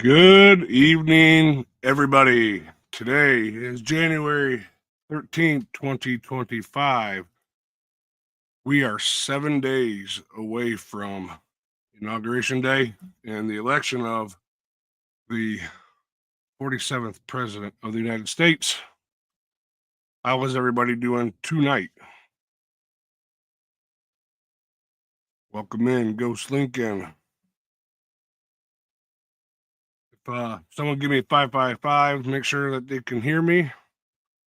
Good evening, everybody. Today is January 13th, 2025. We are 7 days away from Inauguration Day and the election of the 47th President of the United States. How is everybody doing tonight? Welcome in, Ghost Lincoln. If someone give me a 555, make sure that they can hear me.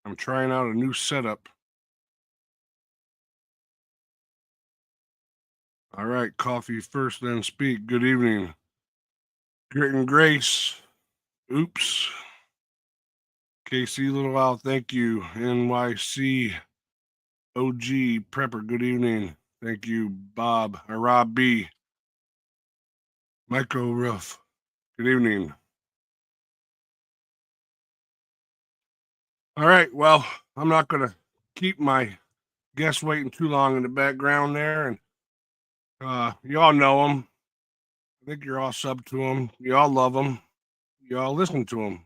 I'm trying out a new setup. All right, coffee first, then speak. Good evening. Grit and Grace. Oops. KC Little Owl, thank you. NYC OG Prepper, good evening. Thank you, Bob. Rob B. Michael Ruff, good evening. All right, well, I'm not going to keep my guests waiting too long in the background there. And you all know them. I think you're all sub to them. You all love them. You all listen to them.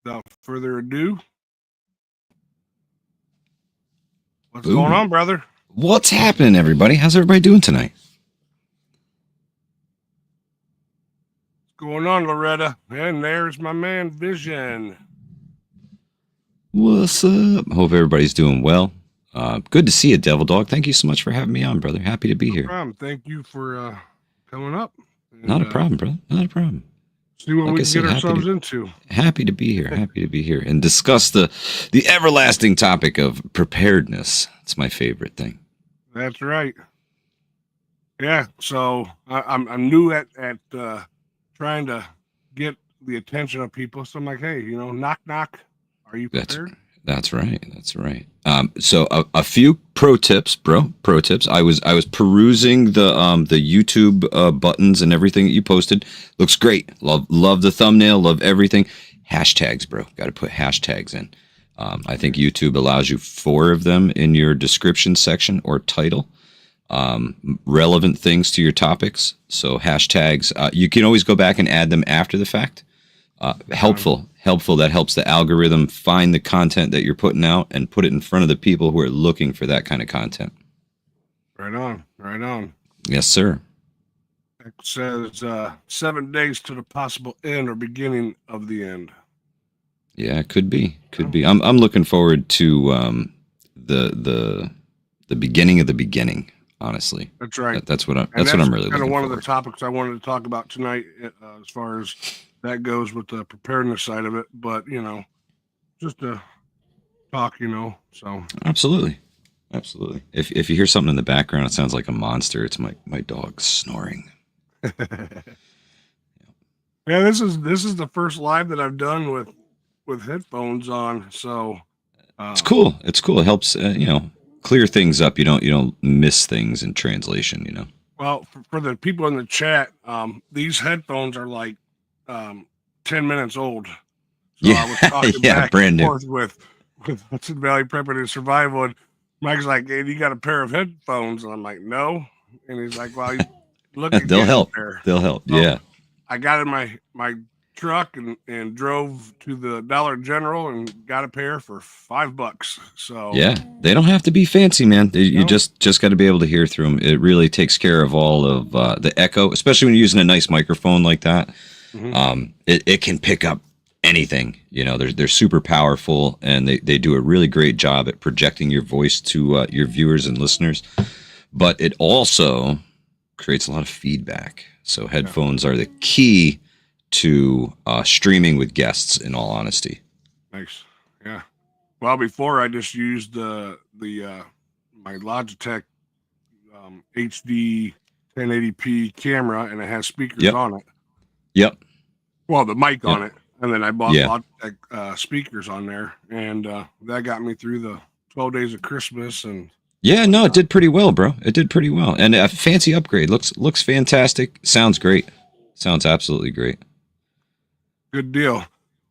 Without further ado, what's going on, brother? What's happening, everybody? How's everybody doing tonight? What's going on, Loretta? And there's my man, Vision. What's up? Hope everybody's doing well. Good to see you, Devil Dog. Thank you so much for having me on, brother. Happy to be here. No problem. Thank you for coming up. And, not a problem, brother. Not a problem. See what we can get ourselves into. Happy to be here. Happy to be here and discuss the everlasting topic of preparedness. It's my favorite thing. That's right. Yeah. So I'm new at trying to get the attention of people. So I'm like, hey, knock knock. Are you prepared? That's right. That's right. So a few pro tips, bro. Pro tips. I was perusing the YouTube buttons and everything that you posted. Looks great. Love the thumbnail. Love everything. Hashtags, bro. Got to put hashtags in. I think YouTube allows you 4 of them in your description section or title. Relevant things to your topics. So hashtags. You can always go back and add them after the fact. Helpful. That helps the algorithm find the content that you're putting out and put it in front of the people who are looking for that kind of content. Right on. Yes, sir. It says 7 days to the possible end or beginning of the end. Yeah, it could be. I'm looking forward to the beginning of the beginning. Honestly, that's right. That's what I'm really looking for. Kind of one of the topics I wanted to talk about tonight, as far as that goes with the preparedness side of it. But just to talk, So absolutely. If you hear something in the background, it sounds like a monster. It's my dog snoring. Yeah, this is the first live that I've done with headphones on. So it's cool. It helps. Clear things up. You don't miss things in translation. Well, for the people in the chat, these headphones are like 10 minutes old. So yeah, I was talking back brand and new forth with Hudson Valley Preparedness Survival, and Mike's like, "Hey, you got a pair of headphones?" And I'm like, "No." And he's like, "Well, look, they'll help. They'll help. So yeah. I got in my truck and drove to the Dollar General and got a pair for $5. So yeah, they don't have to be fancy, man. You just got to be able to hear through them. It really takes care of all of the echo, especially when you're using a nice microphone like that. Mm-hmm. It can pick up anything. They're super powerful, and they do a really great job at projecting your voice to your viewers and listeners. But it also creates a lot of feedback. So headphones are the key to streaming with guests, in all honesty. Nice. Yeah. Well, before I just used my Logitech HD 1080p camera, and it has speakers on it. Yep. Well, the mic on it, and then I bought Logitech speakers on there, and that got me through the 12 days of Christmas. And it did pretty well, bro. It did pretty well, and a fancy upgrade. Looks fantastic. Sounds great. Sounds absolutely great. Good deal.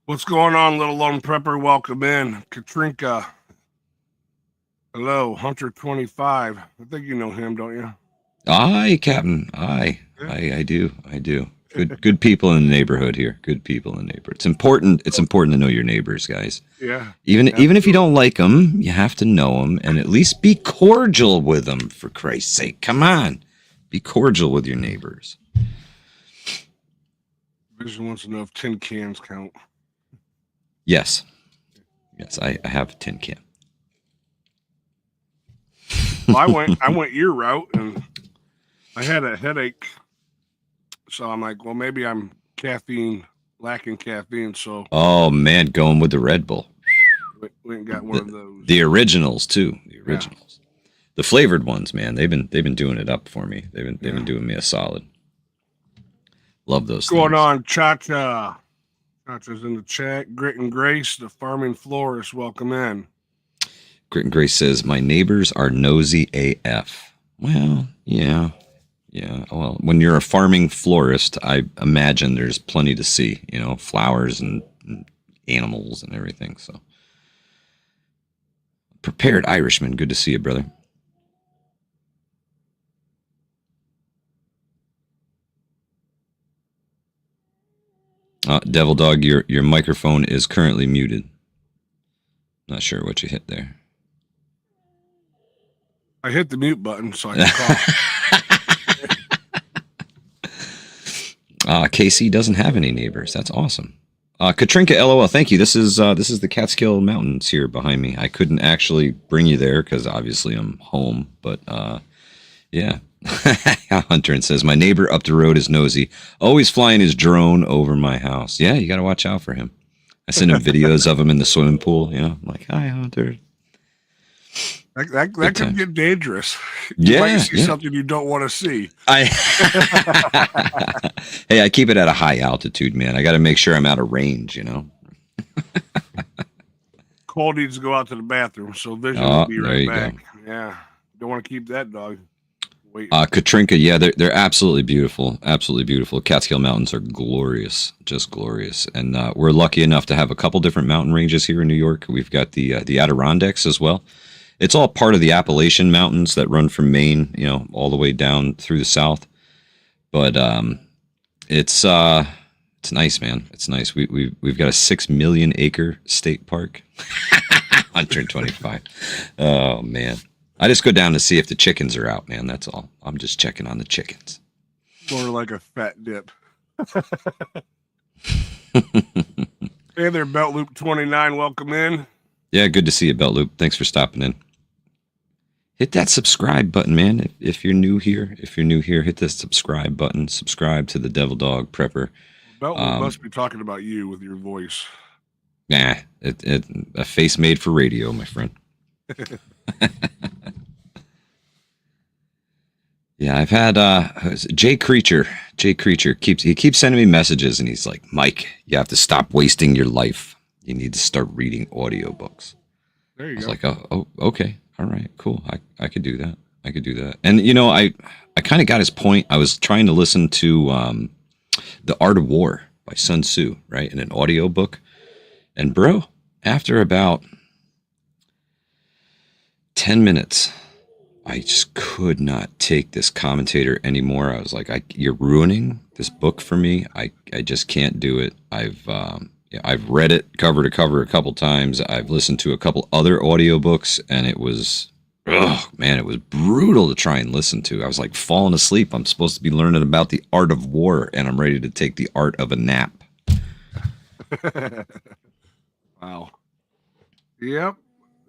What's going on, little lone prepper? Welcome in, Katrinka. Hello, Hunter 25. I think you know him, don't you? Aye, Captain. Aye, yeah. I do. Good people in the neighborhood here. Good people in the neighborhood. It's important. It's important to know your neighbors, guys. Yeah. Even Absolutely. even if you don't like them, you have to know them and at least be cordial with them. For Christ's sake, come on, be cordial with your neighbors. Vision wants to know if tin cans count. Yes, I have a tin can. Well, I went your route, and I had a headache, so I'm like, well, maybe I'm lacking caffeine. So Oh man, going with the Red Bull. we ain't got one of those. The originals too. The originals, the flavored ones, man. They've been doing it up for me. They've been doing me a solid. Love those. What's going things. on, Chacha? Chacha's in the chat. Grit and Grace, the farming florist, welcome in. Grit and Grace says, my neighbors are nosy AF. Well, yeah. Well, when you're a farming florist, I imagine there's plenty to see, flowers and animals and everything. So, Prepared Irishman, good to see you, brother. Devil Dog, your microphone is currently muted. Not sure what you hit there. I hit the mute button so I can call. KC doesn't have any neighbors. That's awesome. Katrinka, LOL, thank you. This is the Catskill Mountains here behind me. I couldn't actually bring you there because obviously I'm home, but yeah. Hunter says, my neighbor up the road is nosy, always flying his drone over my house. Yeah, you got to watch out for him. I send him videos of him in the swimming pool. I'm like, hi, Hunter. That can get dangerous. You might see something you don't want to see. Hey, I keep it at a high altitude, man. I got to make sure I'm out of range, Cole needs to go out to the bathroom, so Vision will be right back. Go. Yeah, don't want to keep that dog waiting. Katrinka, yeah, they're absolutely beautiful. Absolutely beautiful. Catskill Mountains are glorious, just glorious. And we're lucky enough to have a couple different mountain ranges here in New York. We've got the Adirondacks as well. It's all part of the Appalachian Mountains that run from Maine, all the way down through the south. But it's nice, man. It's nice. We've got a 6 million acre state park. 125. Oh man. I just go down to see if the chickens are out, man. That's all. I'm just checking on the chickens. More like a fat dip. Hey there, Belt Loop 29. Welcome in. Yeah, good to see you, Belt Loop. Thanks for stopping in. Hit that subscribe button, man. If you're new here, hit the subscribe button. Subscribe to the Devil Dog Prepper. Belt Loop must be talking about you with your voice. Nah, a face made for radio, my friend. Yeah, I've had Jay Creature. Jay Creature keeps sending me messages, and he's like, Mike, you have to stop wasting your life. You need to start reading audiobooks. There you go. I was like, oh, okay. All right, cool. I could do that. And I kind of got his point. I was trying to listen to The Art of War by Sun Tzu, right, in an audiobook. And bro, after about 10 minutes, I just could not take this commentator anymore. I was like, you're ruining this book for me. I just can't do it. I've read it cover to cover a couple times. I've listened to a couple other audiobooks, and it was, it was brutal to try and listen to. I was like falling asleep. I'm supposed to be learning about the art of war, and I'm ready to take the art of a nap. Wow. Yep.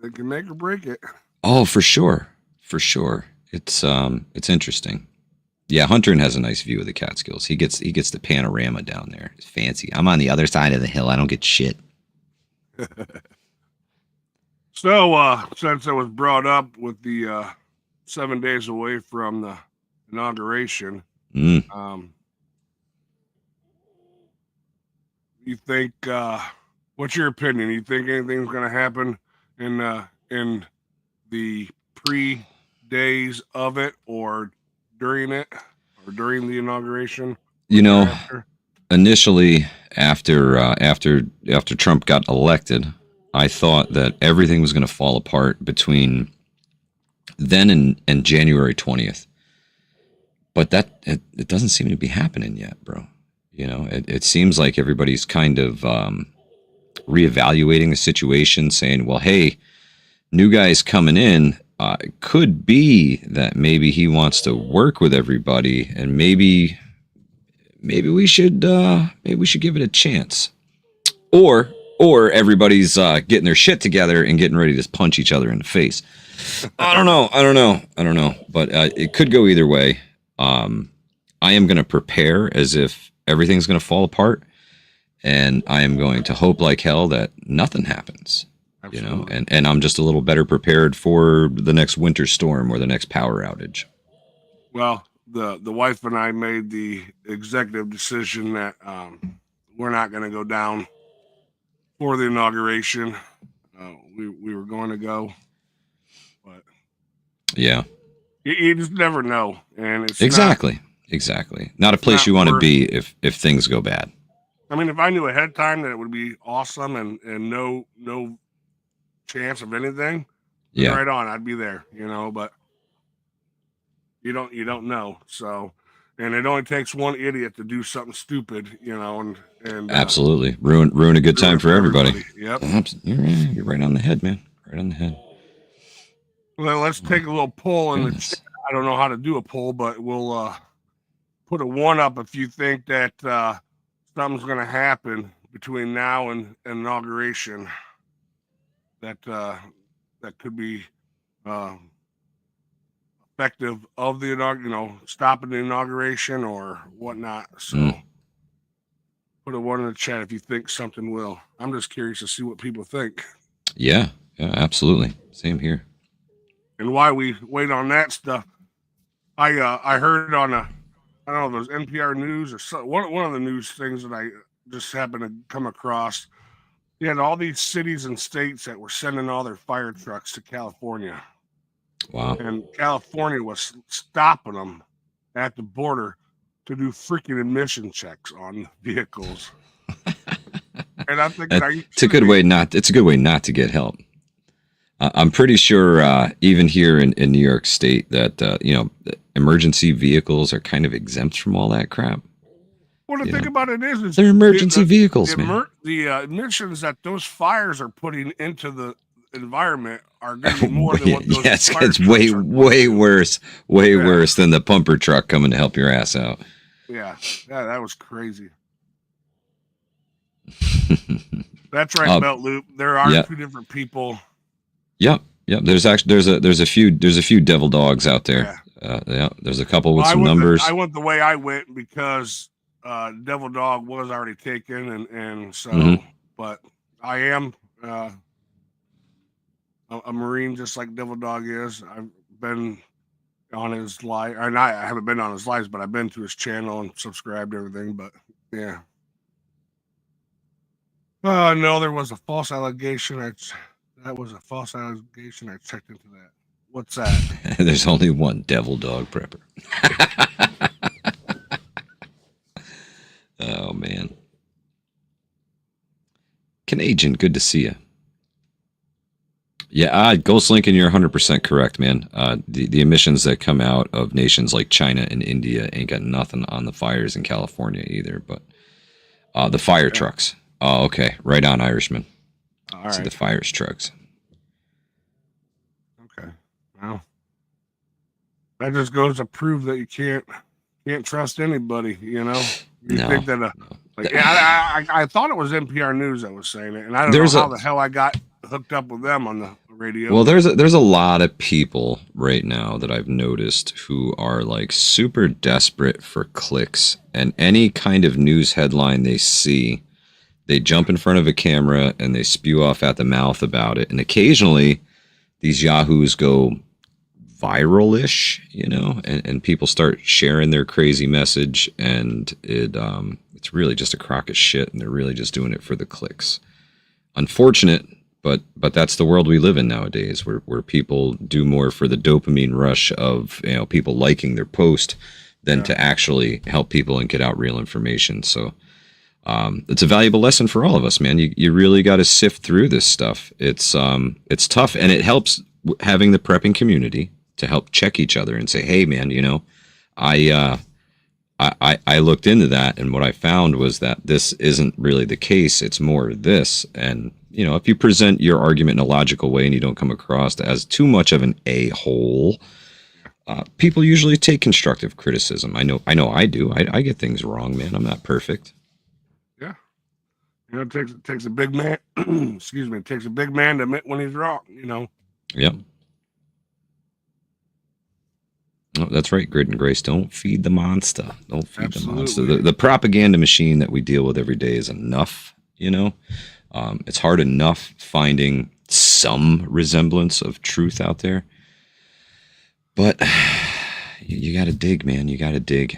They can make or break it. Oh, for sure. For sure. It's interesting. Yeah, Hunter has a nice view of the Catskills. He gets the panorama down there. It's fancy. I'm on the other side of the hill. I don't get shit. So, since it was brought up with the 7 days away from the inauguration, you think, what's your opinion? You think anything's going to happen in the pre-days of it, or during it, or during the inauguration? Initially, after Trump got elected, I thought that everything was going to fall apart between then and January 20th. But it doesn't seem to be happening yet, bro. You know, it seems like everybody's kind of reevaluating the situation, saying, well, hey, new guy's coming in. It could be that maybe he wants to work with everybody, and maybe we should give it a chance. Or everybody's getting their shit together and getting ready to punch each other in the face. I don't know. But it could go either way. I am going to prepare as if everything's going to fall apart, and I am going to hope like hell that nothing happens. Absolutely. You know, and I'm just a little better prepared for the next winter storm or the next power outage. Well, the wife and I made the executive decision that we're not going to go down for the inauguration. We were going to go, but yeah, you just never know, and it's exactly not a place you want to be if things go bad. I mean, if I knew ahead of time that it would be awesome and no chance of anything, yeah, right on, I'd be there, you know. But you don't know. So, and it only takes one idiot to do something stupid, you know, and absolutely ruin a good time for everybody. Yep, you're right on the head, man. Right on the head. Well, let's take a little poll in the chat. I don't know how to do a poll, but we'll put a 1 up if you think that something's going to happen between now and inauguration that could be effective of the stopping the inauguration or whatnot. So put a 1 in the chat if you think something will. I'm just curious to see what people think. Yeah, absolutely. Same here. And why we wait on that stuff, I heard on I don't know if it was NPR News or one of the news things that I just happened to come across. You had all these cities and states that were sending all their fire trucks to California. Wow. And California was stopping them at the border to do freaking emission checks on vehicles. And I'm thinking, it's a good way not to get help. I'm pretty sure even here in New York State that emergency vehicles are kind of exempt from all that crap. Well, the thing about it is they're emergency vehicles, man. The emissions that those fires are putting into the environment are going to be more than what those it's way worse than the pumper truck coming to help your ass out. Yeah, that was crazy. That's right, Belt Loop. There are 2 different people. Yep. There's a few devil dogs out there. There's a couple with some numbers. I went the way I went because Devil Dog was already taken, and so. But I am a Marine, just like Devil Dog is. I've been on his live, and I haven't been on his lives, but I've been to his channel and subscribed to everything. But yeah. No, there was a false allegation. That was a false allegation. I checked into that. What's that? There's only one Devil Dog prepper. Oh, man. Canadian, good to see you. Yeah, Ghost Lincoln, you're 100% correct, man. The emissions that come out of nations like China and India ain't got nothing on the fires in California either. But the fire trucks. Oh, okay. Right on, Irishman. All right. See the fires trucks. Okay. Well, that just goes to prove that you can't trust anybody. You know, you think that I thought it was NPR News that was saying it, and I don't know how the hell I got hooked up with them on the radio. Well, there's a lot of people right now that I've noticed who are like super desperate for clicks, and any kind of news headline they see, they jump in front of a camera and they spew off at the mouth about it. And occasionally these yahoos go viral-ish, and people start sharing their crazy message, and it's really just a crock of shit, and they're really just doing it for the clicks. Unfortunate, but that's the world we live in nowadays, where people do more for the dopamine rush of people liking their post than to actually help people and get out real information. So it's a valuable lesson for all of us, man. You really got to sift through this stuff. It's tough, and it helps having the prepping community to help check each other and say, hey, man, I looked into that, and what I found was that this isn't really the case. It's more this. And, you know, if you present your argument in a logical way and you don't come across as too much of an a-hole, people usually take constructive criticism. I know I do. I get things wrong, man. I'm not perfect. Yeah. You know, it takes a big man, excuse me, it takes a big man to admit when he's wrong, you know? Yep. Oh, that's right, Grit and Grace. Don't feed the monster. Don't feed the monster. The propaganda machine that we deal with every day is enough, you know? It's hard enough finding some resemblance of truth out there. But you got to dig, man. You got to dig.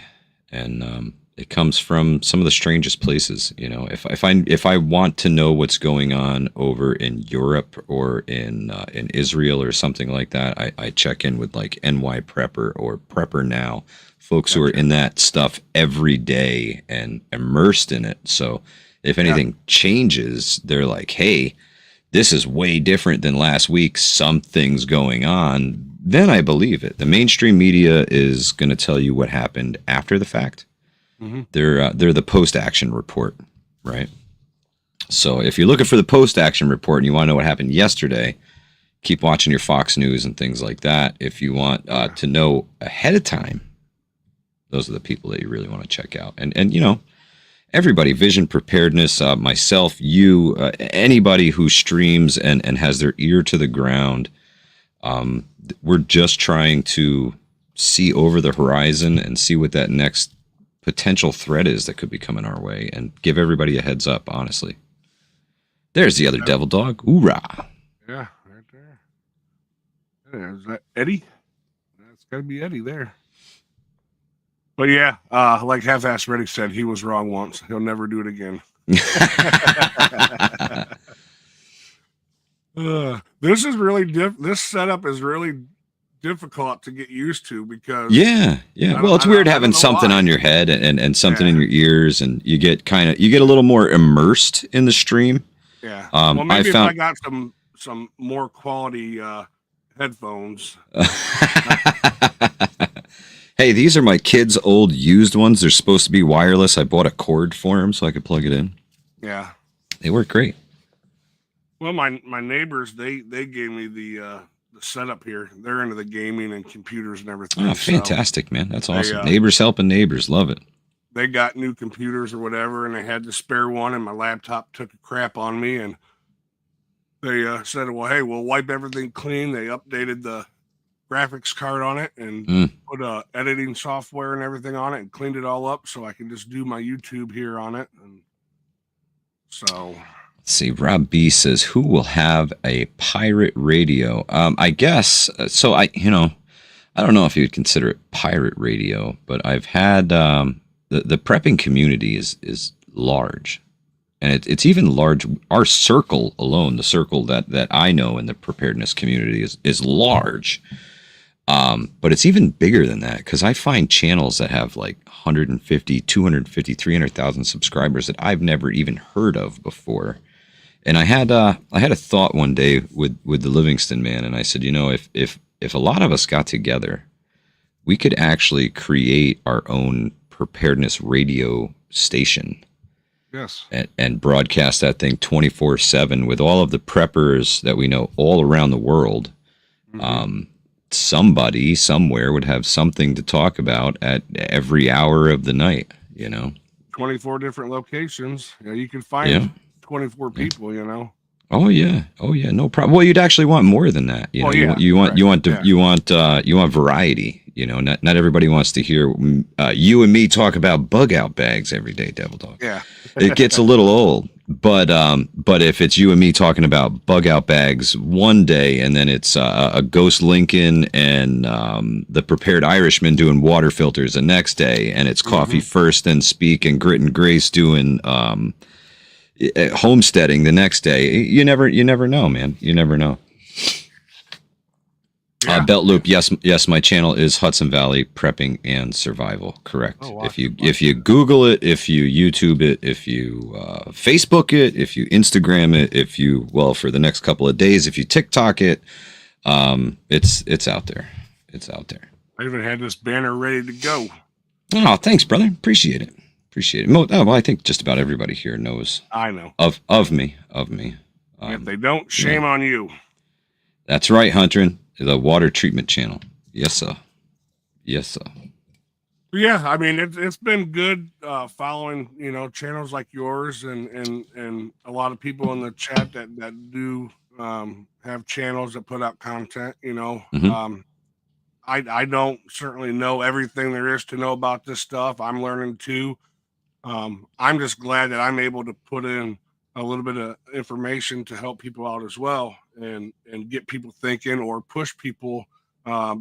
And it comes from some of the strangest places, you know. If I want to know what's going on over in Europe or in Israel or something like that, I check in with like NY Prepper or Prepper Now, folks who are in that stuff every day and immersed in it. So if anything changes, they're like, hey, this is way different than last week. Something's going on. Then I believe it. The mainstream media is going to tell you what happened after the fact. Mm-hmm. They're the post-action report, right? So if you're looking for the post-action report and you want to know what happened yesterday, keep watching your Fox News and things like that. If you want to know ahead of time, those are the people that you really want to check out. And you know, everybody, Vision Preparedness, myself, you, anybody who streams and has their ear to the ground, we're just trying to see over the horizon and see what that next potential threat is that could be coming our way, and give everybody a heads up, honestly. There's the other devil dog. Hoorah. Yeah, right there. Is that Eddie? That's got to be Eddie there. But yeah, like Half-Ass Reddick said, he was wrong once. He'll never do it again. This is really this setup is really difficult to get used to because well, it's weird having something on your head and something in your ears, and you get a little more immersed in the stream. Well, maybe if I got some more quality headphones. Hey, these are my kids' old used ones. They're supposed to be wireless. I bought a cord for them so I could plug it in. Yeah, they work great. Well, my neighbors, they gave me the setup here. They're into the gaming and computers and everything. Oh, fantastic, man. That's awesome. Neighbors helping neighbors. Love it. They got new computers or whatever, and they had the spare one, and my laptop took a crap on me, and they said, well, hey, we'll wipe everything clean. They updated the graphics card on it and put editing software and everything on it and cleaned it all up so I can just do my YouTube here on it. And so... Let's see, Rob B says, who will have a pirate radio? I guess, so I don't know if you would consider it pirate radio, but I've had, the prepping community is large, and it's even large. Our circle alone, the circle that I know in the preparedness community is large. But it's even bigger than that, because I find channels that have like 150, 250, 300,000 subscribers that I've never even heard of before. And I had a thought one day with the Livingston man, and I said, you know, if a lot of us got together, we could actually create our own preparedness radio station. Yes. And broadcast that thing 24/7 with all of the preppers that we know all around the world. Mm-hmm. Somebody somewhere would have something to talk about at every hour of the night, you know. 24 different locations. Yeah, you can find 24 people, you know. Oh yeah, no problem. Well, you'd actually want more than that, you know. You want variety, you know. Not everybody wants to hear you and me talk about bug out bags every day, Devil Dog. Yeah, it gets a little old. But if it's you and me talking about bug out bags one day, and then it's a Ghost Lincoln and the Prepared Irishman doing water filters the next day, and it's Coffee First then Speak and Grit and Grace doing homesteading the next day, you never know, man. You never know. Belt Loop, yes, my channel is Hudson Valley Prepping and Survival. Correct. Oh, wow. If you Google it, if you YouTube it, if you Facebook it, if you Instagram it, for the next couple of days, if you TikTok it, it's out there. It's out there. I even had this banner ready to go. Oh, thanks, brother. Appreciate it. Appreciate it. Well, I think just about everybody here knows I know. of me. If they don't, yeah. shame on you. That's right, Hunter. The water treatment channel. Yes, sir. Yes, sir. Yeah, I mean it's been good following channels like yours and a lot of people in the chat that do have channels that put out content. Mm-hmm. I don't certainly know everything there is to know about this stuff. I'm learning too. I'm just glad that I'm able to put in a little bit of information to help people out as well, and get people thinking or push people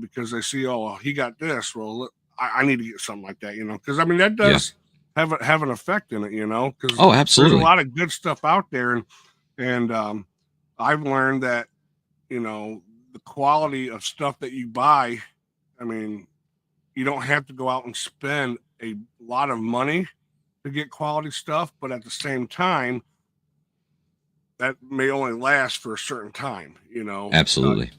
because they see, oh, well, he got this. Well, I need to get something like that, because I mean that Yeah. does have an effect in it, because Oh, there's a absolutely. lot of good stuff out there, and I've learned that the quality of stuff that you buy. I mean, you don't have to go out and spend a lot of money to get quality stuff, but at the same time, that may only last for a certain time, Absolutely.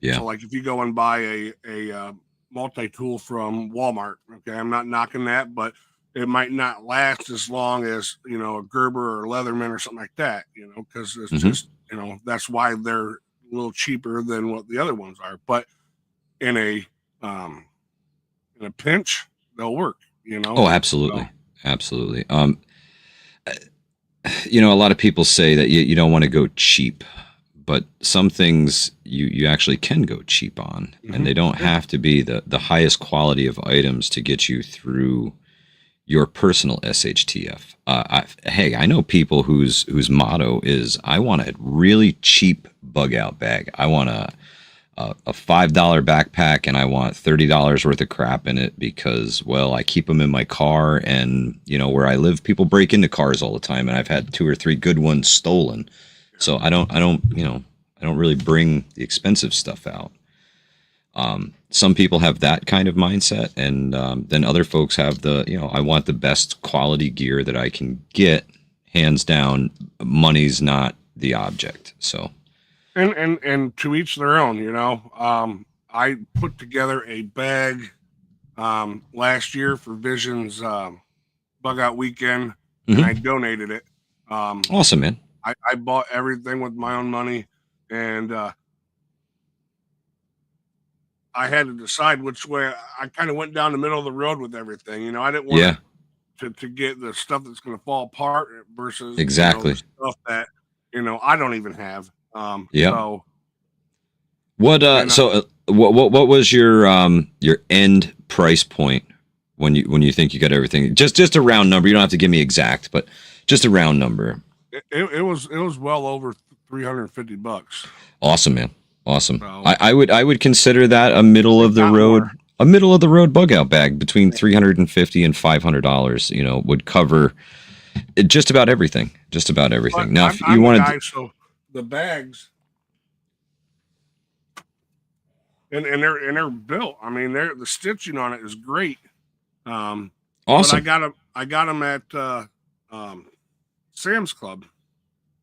Yeah. So like if you go and buy a multi-tool from Walmart, okay, I'm not knocking that, but it might not last as long as, a Gerber or Leatherman or something like that, because it's just, that's why they're a little cheaper than what the other ones are. But in a pinch, they'll work, Oh, absolutely. So, Absolutely. A lot of people say that you don't want to go cheap, but some things you actually can go cheap on, and they don't have to be the highest quality of items to get you through your personal SHTF. Hey, I know people whose motto is, I want a really cheap bug out bag. I want a $5 backpack, and I want $30 worth of crap in it because, well, I keep them in my car, and where I live, people break into cars all the time, and I've had 2 or 3 good ones stolen. So I don't really bring the expensive stuff out. Some people have that kind of mindset, and then other folks have I want the best quality gear that I can get, hands down. Money's not the object. So. And to each their own, I put together a bag last year for Vision's bug out weekend, and I donated it. Awesome, man. I bought everything with my own money, and I had to decide which way. I kind of went down the middle of the road with everything. I didn't want to get the stuff that's going to fall apart versus exactly the stuff that I don't even have. So what was your end price point when you think you got everything? Just a round number. You don't have to give me exact, but just a round number. It was well over $350. Awesome, man. Awesome. So, I would consider that a middle of the road bug out bag between $350 and $500. Would cover just about everything. Just about everything. Now, if you wanted, so the bags. And they're built. I mean, the stitching on it is great. Awesome. But I got them at Sam's Club.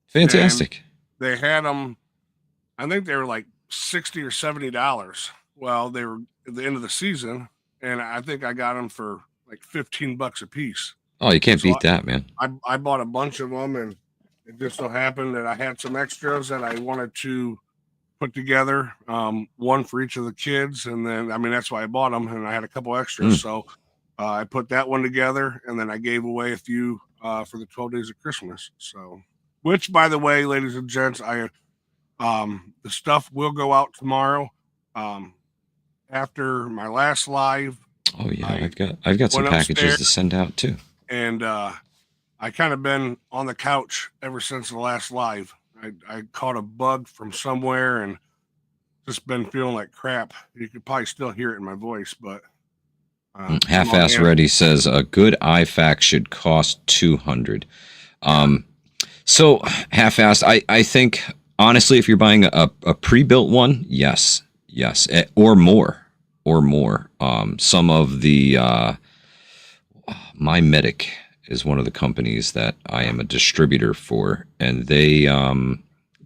Fantastic. They had them. I think they were like $60 or $70. Well, they were at the end of the season, and I think I got them for like $15 a piece. Oh, you can't beat that, man. I bought a bunch of them, and it just so happened that I had some extras that I wanted to put together, one for each of the kids, and then, I mean, that's why I bought them, and I had a couple extras, so I put that one together, and then I gave away a few for the 12 days of Christmas. So, which, by the way, ladies and gents, the stuff will go out tomorrow after my last live. Oh yeah, I've got some packages to send out too, and I kind of been on the couch ever since the last live. I caught a bug from somewhere and just been feeling like crap. You could probably still hear it in my voice, but Half-Ass Ready says a good IFAC should cost $200. So half-assed, I think honestly, if you're buying a pre-built one, yes, or more. Some of the My Medic is one of the companies that I am a distributor for, and they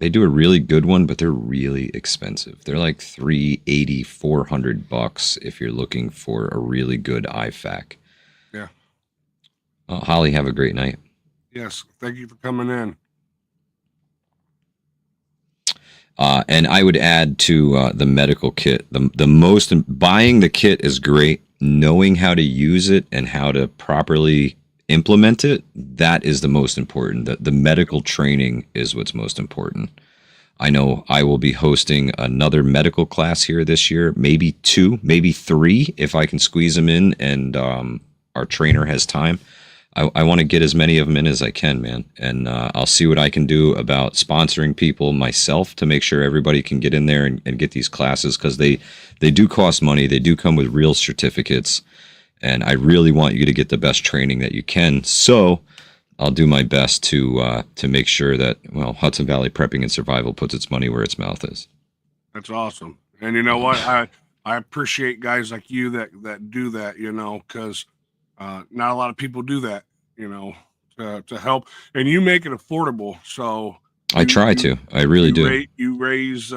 do a really good one, but they're really expensive. They're like $380, $400 if you're looking for a really good IFAC. Holly, have a great night. Yes, thank you for coming in. And I would add to the medical kit. The most buying the kit is great. Knowing how to use it and how to properly implement it, that is the most important. The medical training is what's most important. I know I will be hosting another medical class here this year, maybe 2, maybe 3, if I can squeeze them in and our trainer has time. I want to get as many of them in as I can, man. And I'll see what I can do about sponsoring people myself to make sure everybody can get in there and get these classes, because they do cost money. They do come with real certificates. And I really want you to get the best training that you can. So I'll do my best to make sure that, well, Hudson Valley Prepping and Survival puts its money where its mouth is. That's awesome. And you know what? I appreciate guys like you that do that, you know, because not a lot of people do that, you know, to help. And you make it affordable. So I try to. I really do. You raise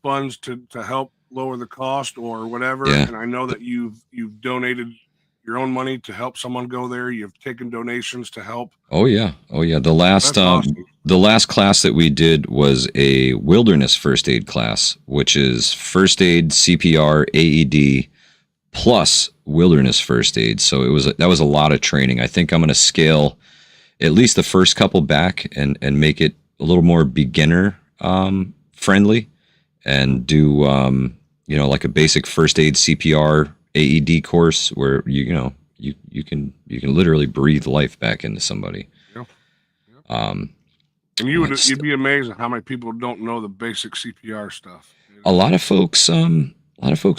funds to help lower the cost or whatever. Yeah. And I know that you've donated your own money to help someone go there. You've taken donations to help. Oh yeah. The last awesome. The last class that we did was a wilderness first aid class, which is first aid, CPR, AED, plus wilderness first aid. So that was a lot of training. I think I'm going to scale at least the first couple back and make it a little more beginner friendly, and do like a basic first aid, CPR, AED course where you can literally breathe life back into somebody. Yeah. And you'd be amazed at how many people don't know the basic CPR stuff. You know? A lot of folks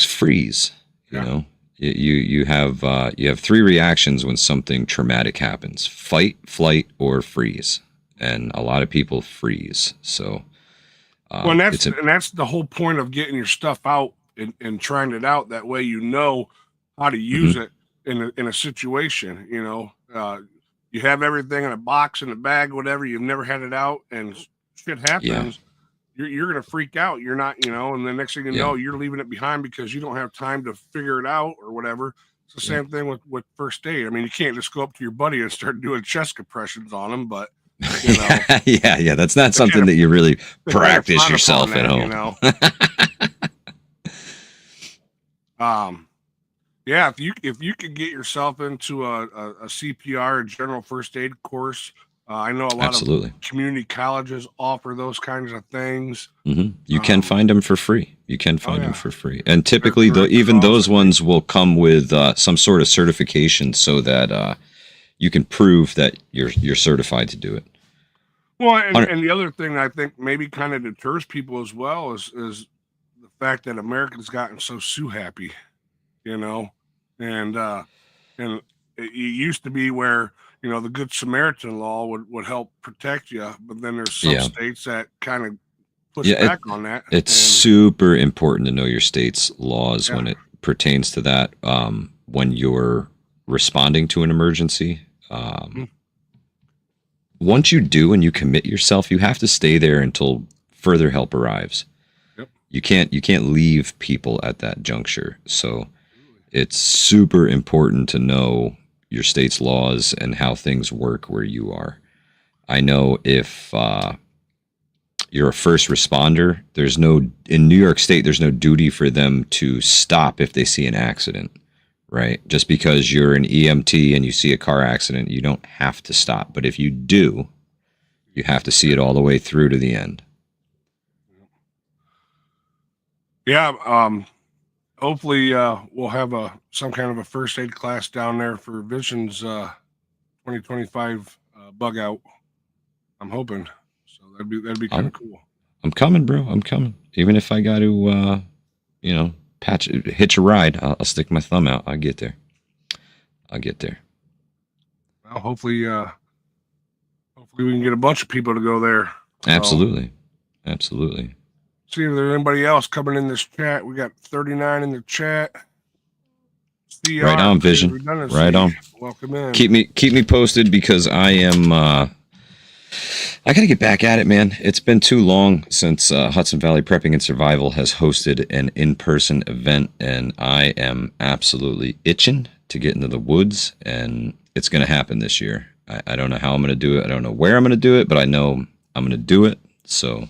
freeze. You know, you have 3 reactions when something traumatic happens: fight, flight, or freeze. And a lot of people freeze. So, well, and that's the whole point of getting your stuff out and trying it out. That way, you know how to use it in a situation. You know, you have everything in a box, in a bag, whatever. You've never had it out, and shit happens. Yeah. You're gonna freak out. You're not, you know, and the next thing you know, you're leaving it behind because you don't have time to figure it out or whatever. It's the same thing with first aid. I mean, you can't just go up to your buddy and start doing chest compressions on him, but you know, yeah, that's not something that you really practice yourself at home. You know? Yeah, if you could get yourself into a CPR, a general first aid course, I know a lot of community colleges offer those kinds of things. You can find them for free. Them for free, and typically, even those ones will come with some sort of certification, so that you can prove that you're certified to do it. Well, and the other thing I think maybe kind of deters people as well is the fact that Americans gotten so sue happy, you know, and it used to be where, you know, the Good Samaritan law would help protect you, but then there's some states that kind of push back on that. It's super important to know your state's laws when it pertains to that. When you're responding to an emergency, once you do and you commit yourself, you have to stay there until further help arrives. You can't leave people at that juncture. So it's super important to know your state's laws and how things work where you are. I know if you're a first responder, in New York State, there's no duty for them to stop if they see an accident, right? Just because you're an EMT and you see a car accident, you don't have to stop. But if you do, you have to see it all the way through to the end. Yeah. Hopefully we'll have some kind of a first aid class down there for Vision's 2025 bug out. I'm hoping. So that'd be kind of cool. I'm coming, bro. I'm coming. Even if I got to, hitch a ride, I'll stick my thumb out. I'll get there. Well, hopefully we can get a bunch of people to go there. So, Absolutely. See if there's anybody else coming in this chat. We got 39 in the chat. CR, right on, Vision. Right on. Welcome in. Keep me posted, because I am. I got to get back at it, man. It's been too long since Hudson Valley Prepping and Survival has hosted an in-person event, and I am absolutely itching to get into the woods and it's going to happen this year. I don't know how I'm going to do it. I don't know where I'm going to do it, but I know I'm going to do it. So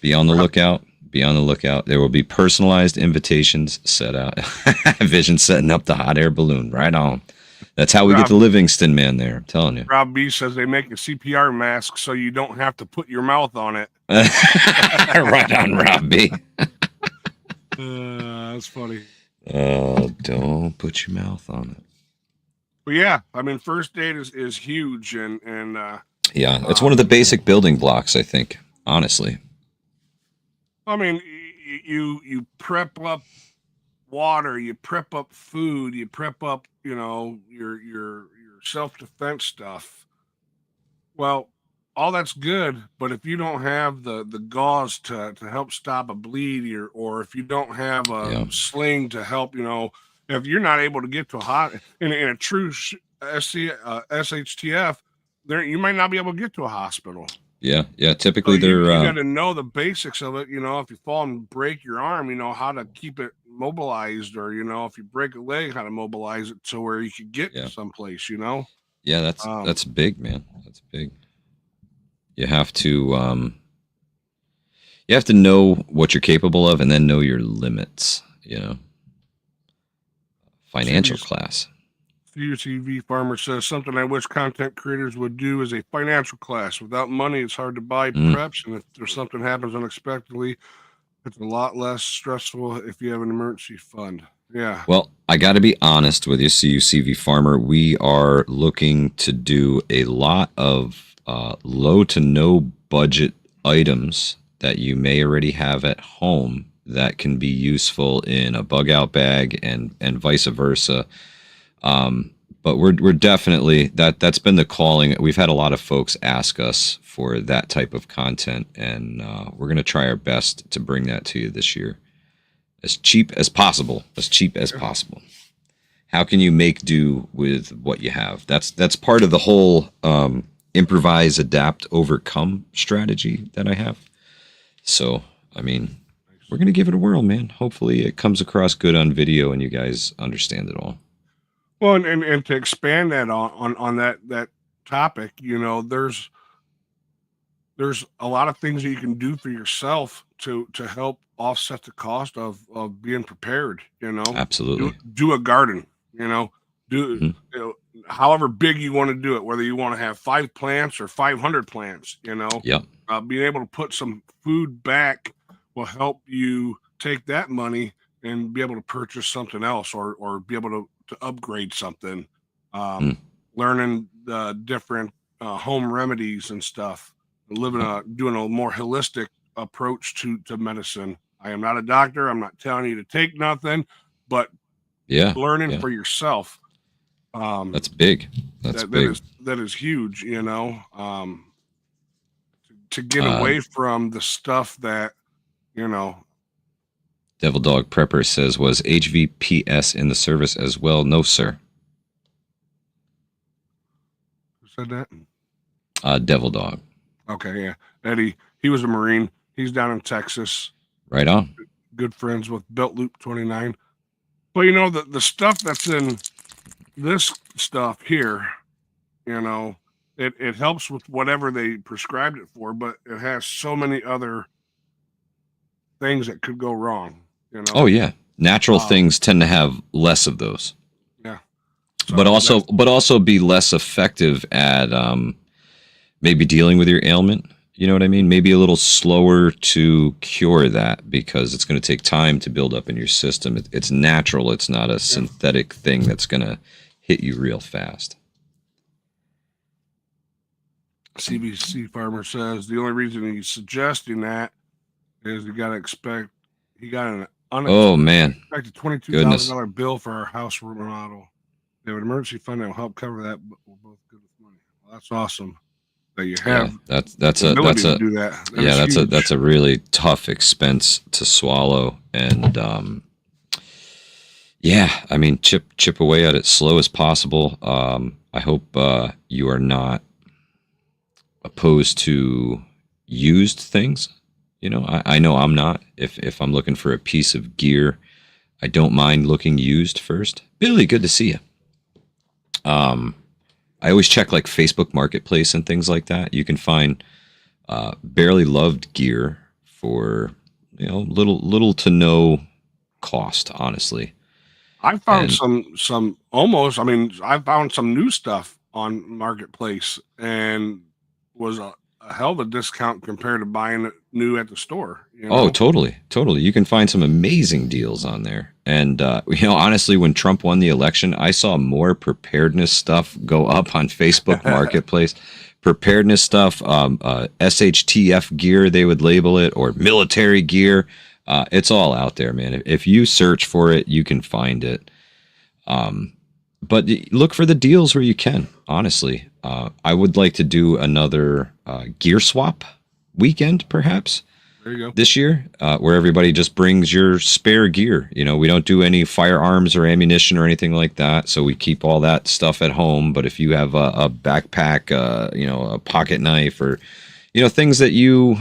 be on the lookout. Be on the lookout. There will be personalized invitations set out. Vision setting up the hot air balloon. Right on. That's how we get the Livingston man there. I'm telling you. Rob B says they make a CPR mask so you don't have to put your mouth on it. Right on, Rob B. That's funny. Oh, don't put your mouth on it. But yeah, I mean, first aid is huge, and yeah, it's one of the basic building blocks, I think. Honestly, I mean, you prep up water, you prep up food, you prep up, your self-defense stuff. Well, all that's good, but if you don't have the gauze to help stop a bleed, or if you don't have a sling to help, if you're not able to get to in a true SHTF, you might not be able to get to a hospital. Yeah. Typically, so you got to know the basics of it. If you fall and break your arm, how to keep it mobilized, or if you break a leg, how to mobilize it to where you could get someplace. Yeah, that's big, man. That's big. You have to know what you're capable of, and then know your limits. Financial class. UCV Farmer says something I wish content creators would do is a financial class. Without money, it's hard to buy preps, and if there's something happens unexpectedly, it's a lot less stressful if you have an emergency fund. Yeah. Well, I got to be honest with you, CUCV Farmer. We are looking to do a lot of low to no budget items that you may already have at home that can be useful in a bug out bag and vice versa. But we're definitely that's been the calling. We've had a lot of folks ask us for that type of content, and we're going to try our best to bring that to you this year. As cheap as possible. How can you make do with what you have? That's part of the whole improvise, adapt, overcome strategy that I have. So, I mean, we're going to give it a whirl, man. Hopefully it comes across good on video and you guys understand it all. Well, and to expand that on that topic, there's a lot of things that you can do for yourself to help offset the cost of being prepared. Absolutely. Do a garden. However big you want to do it, whether you want to have 5 plants or 500 plants. Yep. Being able to put some food back will help you take that money and be able to purchase something else, or be able to upgrade something. Learning the different home remedies and stuff. Doing a more holistic approach to medicine. I am not a doctor. I'm not telling you to take nothing, but learning for yourself. That's big. That is huge. To get away from the stuff that Devil Dog Prepper says, was HVPS in the service as well? No, sir. Who said that? Devil Dog. Okay, yeah. Eddie, he was a Marine. He's down in Texas. Right on. Good friends with Belt Loop 29. But the stuff that's in this stuff here, it helps with whatever they prescribed it for, but it has so many other things that could go wrong. Oh yeah, natural things tend to have less of those. Yeah, but also be less effective at maybe dealing with your ailment. You know what I mean? Maybe a little slower to cure that because it's going to take time to build up in your system. It's natural. It's not a synthetic thing that's going to hit you real fast. CBC Farmer says the only reason he's suggesting that is he got an unexpected $22,000 bill for our house remodel. They have an emergency fund that will help cover that, but we're both good with money. Well, that's awesome that you have. That's to do that. That's a really tough expense to swallow, and I mean chip away at it slow as possible. I hope you are not opposed to used things. I know I'm not. If I'm looking for a piece of gear, I don't mind looking used first. Billy, good to see you. I always check like Facebook Marketplace and things like that. You can find barely loved gear for little to no cost, honestly. I found And some almost. I mean, I found some new stuff on Marketplace and was a hell of a discount compared to buying it new at the store. You oh, know, totally, totally. You can find some amazing deals on there. And honestly, when Trump won the election, I saw more preparedness stuff go up on Facebook Marketplace. Preparedness stuff, SHTF gear, they would label it, or military gear. It's all out there, man. If you search for it, you can find it. But look for the deals where you can. Honestly, I would like to do another gear swap weekend, perhaps there you go. this year, where everybody just brings your spare gear. We don't do any firearms or ammunition or anything like that, so we keep all that stuff at home. But if you have a backpack, a pocket knife, or things that you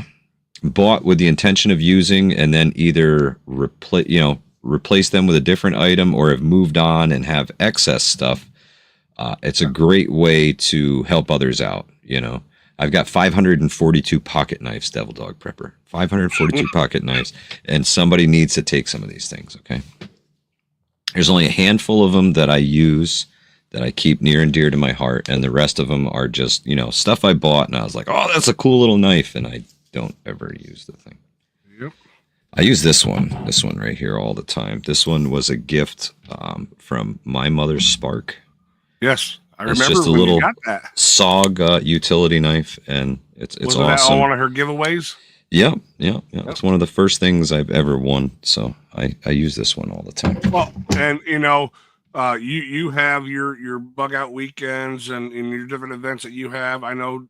bought with the intention of using, and then either replace them with a different item, or have moved on and have excess stuff, it's a great way to help others out. I've got 542 pocket knives, Devil Dog Prepper. 542 pocket knives, and somebody needs to take some of these things, okay? There's only a handful of them that I use, that I keep near and dear to my heart, and the rest of them are just, stuff I bought, and I was like, oh, that's a cool little knife, and I don't ever use the thing. Yep. I use this one right here all the time. This one was a gift from my mother's Spark. Yes. I It's remember just a when little you got that. SOG utility knife, and it's Wasn't awesome. that on one of her giveaways? Yeah. It's one of the first things I've ever won, so I use this one all the time. Well, and you have your bug out weekends and your different events that you have. I know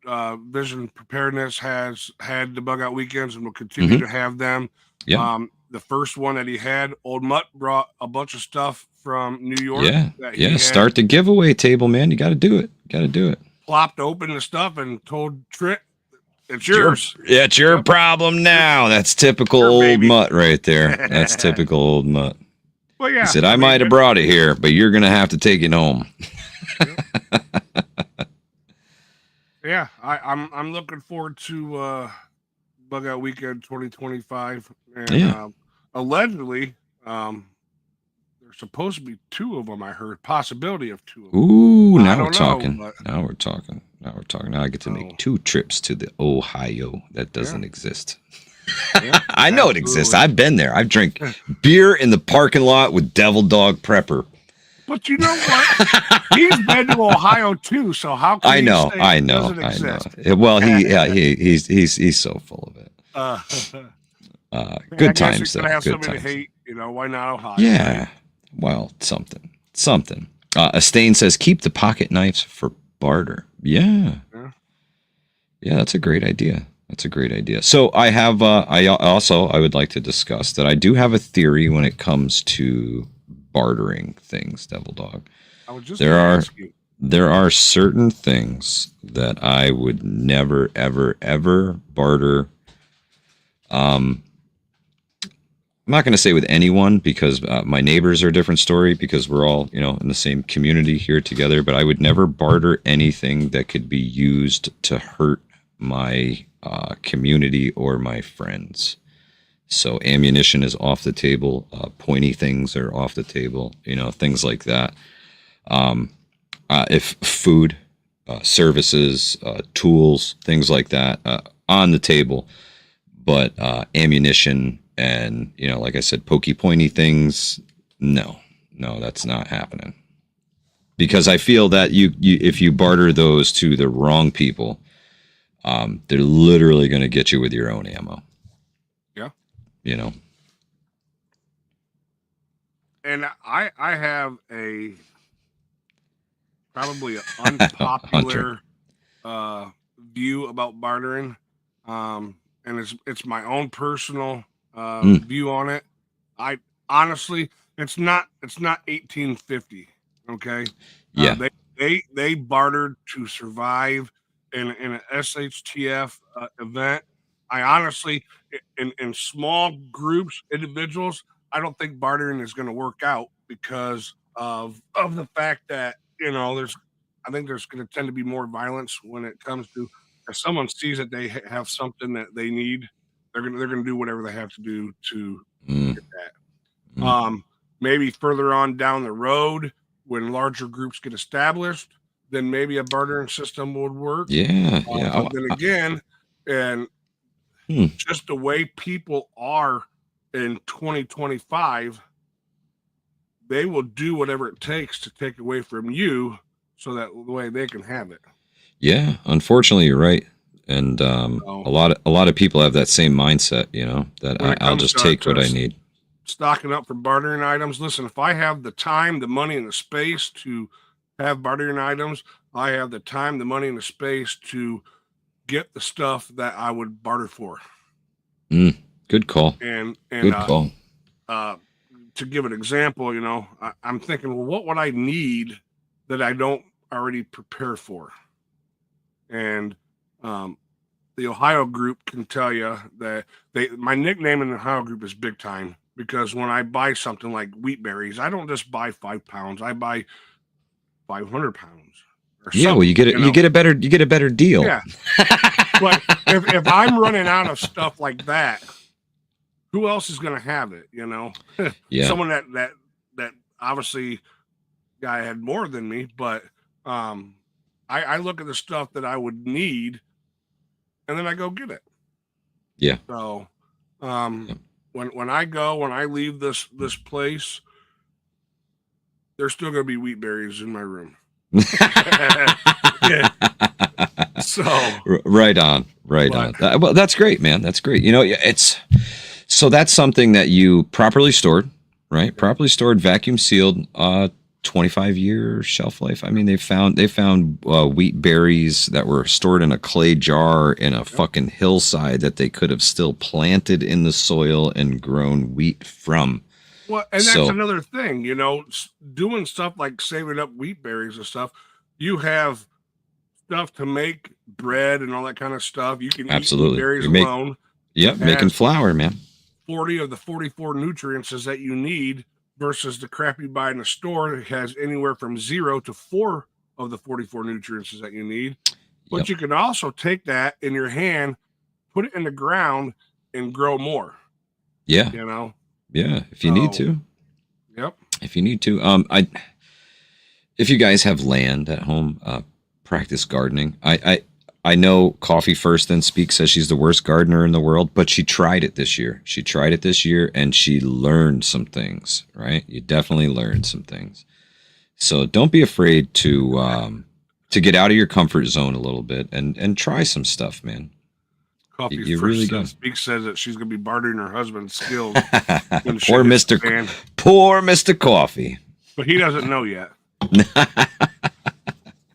Vision Preparedness has had the bug out weekends and will continue to have them. Yeah. The first one that he had, Old Mutt brought a bunch of stuff from New York. Yeah. That he had Start the giveaway table, man. You got to do it. plopped open the stuff and told Trent, it's yours. It's your problem now. That's typical Your old baby. Mutt right there. That's typical old Mutt. Well, yeah. He said, I might have brought it here, but you're going to have to take it home. Yeah, I'm looking forward to Bug Out Weekend 2025. And allegedly, there's supposed to be 2 of them, I heard. Possibility of 2 of them. Ooh, now we're know, talking. but- Now we're talking. Now I get to make 2 trips to the Ohio. That doesn't exist. Yeah, I know it exists. absolutely. I've been there. I've drank beer in the parking lot with Devil Dog Prepper. But you know what? He's been to Ohio too, so how can I you know. say I it know. doesn't I exist? know. Well, he's so full of it. I Good guess times, you're though. gonna have Good somebody times. to hate. Why not Ohio? Yeah. Right? Well, something. Estain says, keep the pocket knives for barter. Yeah. Yeah, that's a great idea. So I have, I would like to discuss that I do have a theory when it comes to bartering things, Devil Dog. I was just There gonna are ask you. there are certain things that I would never, ever, ever barter. I'm not going to say with anyone, because my neighbors are a different story, because we're all, in the same community here together, but I would never barter anything that could be used to hurt my community or my friends. So ammunition is off the table. Pointy things are off the table, things like that. If food, services, tools, things like that, on the table, but ammunition and, like I said, pokey pointy things, no, that's not happening. Because I feel that if you barter those to the wrong people, they're literally going to get you with your own ammo. Yeah. And I have a probably an unpopular view about bartering, and it's my own personal view on it. I honestly, it's not 1850. Okay. Yeah. They bartered to survive in an SHTF event. I honestly, in small groups, individuals, I don't think bartering is going to work out because of the fact that there's I think there's going to tend to be more violence when it comes to if someone sees that they have something that they need, they're gonna do whatever they have to do to Mm, get that. mm. Maybe further on down the road, when larger groups get established, then maybe a bartering system would work. Yeah, yeah. But then again, and Hmm. just the way people are in 2025, they will do whatever it takes to take away from you so that the way they can have it. Yeah, unfortunately, you're right. And So a lot of people have that same mindset, that when it I'll comes just take what I need. stocking up for bartering items, listen, if I have the time, the money, and the space to have bartering items, I have the time, the money, and the space to get the stuff that I would barter for. Mm, good call. And Good call. to give an example, I'm thinking, well, what would I need that I don't already prepare for? And the Ohio group can tell you that my nickname in the Ohio group is Big Time, because when I buy something like wheat berries, I don't just buy 5 pounds, I buy 500 pounds or Yeah, well, something, you get a better deal. Yeah. But if I'm running out of stuff like that, who else is going to have it? Yeah. Someone that obviously guy had more than me, but I look at the stuff that I would need, and then I go get it. Yeah. So Yeah. when I leave this place, there's still going to be wheat berries in my room. Yeah. So right on. Well, that's great, man. That's great. That's something that you properly stored, right? Yeah. Properly stored, vacuum sealed, 25-year shelf life. I mean, they found wheat berries that were stored in a clay jar in a fucking hillside that they could have still planted in the soil and grown wheat from. Well, and that's another thing, doing stuff like saving up wheat berries and stuff. You have stuff to make bread and all that kind of stuff. You can eat wheat berries alone. Yep, making flour, man. 40 of the 44 nutrients that you need versus the crap you buy in the store that has anywhere from 0 to 4 of the 44 nutrients that you need. But you can also take that in your hand, put it in the ground, and grow more. Yeah. Yeah, if you need to. Yep. If you need to. If you guys have land at home, practice gardening. I know Coffee First Then Speak says she's the worst gardener in the world, but she tried it this year. And she learned some things, right? You definitely learned some things. So don't be afraid to get out of your comfort zone a little bit and try some stuff, man. Coffee you First really Then Speak says that she's going to be bartering her husband's skills. Poor Mr. Coffee. But he doesn't know yet.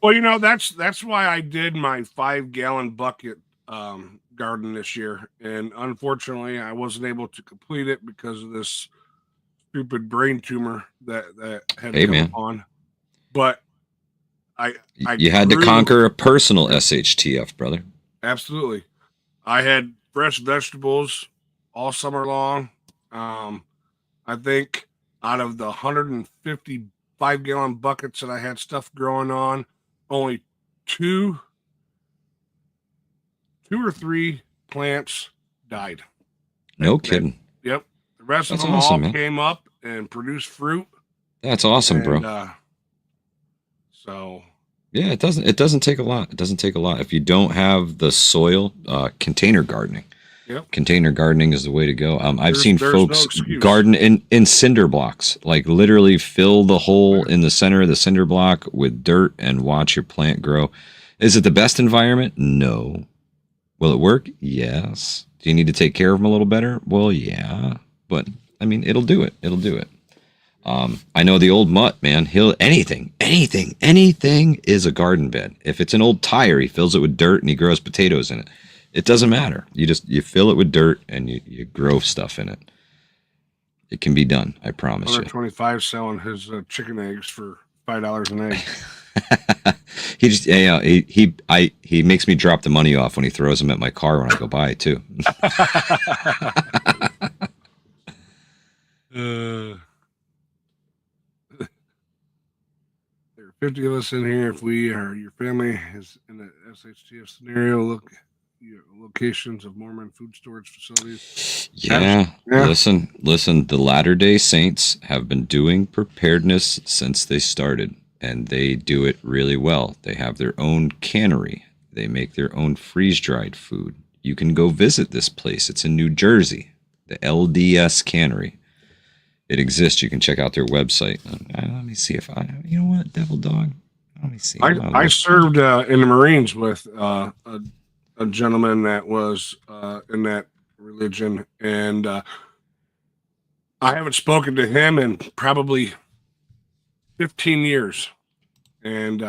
Well, that's why I did my 5-gallon bucket garden this year, and unfortunately, I wasn't able to complete it because of this stupid brain tumor that had come on. But you had to conquer a personal SHTF, brother. Absolutely. I had fresh vegetables all summer long. I think out of the 150 5-gallon buckets that I had stuff growing on, only two or three plants died. No kidding. Yep. The rest of them all came up and produced fruit. That's awesome, bro. So yeah, it doesn't take a lot. If you don't have the soil, container gardening. Yep. Container gardening is the way to go. I've seen folks garden in cinder blocks, like literally fill the hole in the center of the cinder block with dirt and watch your plant grow. Is it the best environment? No. Will it work? Yes. Do you need to take care of them a little better? Well, yeah. But I mean, it'll do it. I know the old mutt, man. Anything is a garden bed. If it's an old tire, he fills it with dirt and he grows potatoes in it. It doesn't matter. You fill it with dirt and you grow stuff in it. It can be done. I promise you. 125 selling his chicken eggs for $5 an egg. He makes me drop the money off when he throws them at my car when I go by too. They're 50 of us in here. If we or your family is in the SHTF scenario, look your locations of Mormon food storage facilities. Yeah. Yeah. Listen. The Latter-day Saints have been doing preparedness since they started, and they do it really well. They have their own cannery. They make their own freeze-dried food. You can go visit this place. It's in New Jersey, the LDS Cannery. It exists. You can check out their website. Let me see if you know what, Devil Dog? Let me see. I served in the Marines with a gentleman that was in that religion, and I haven't spoken to him in probably 15 years. And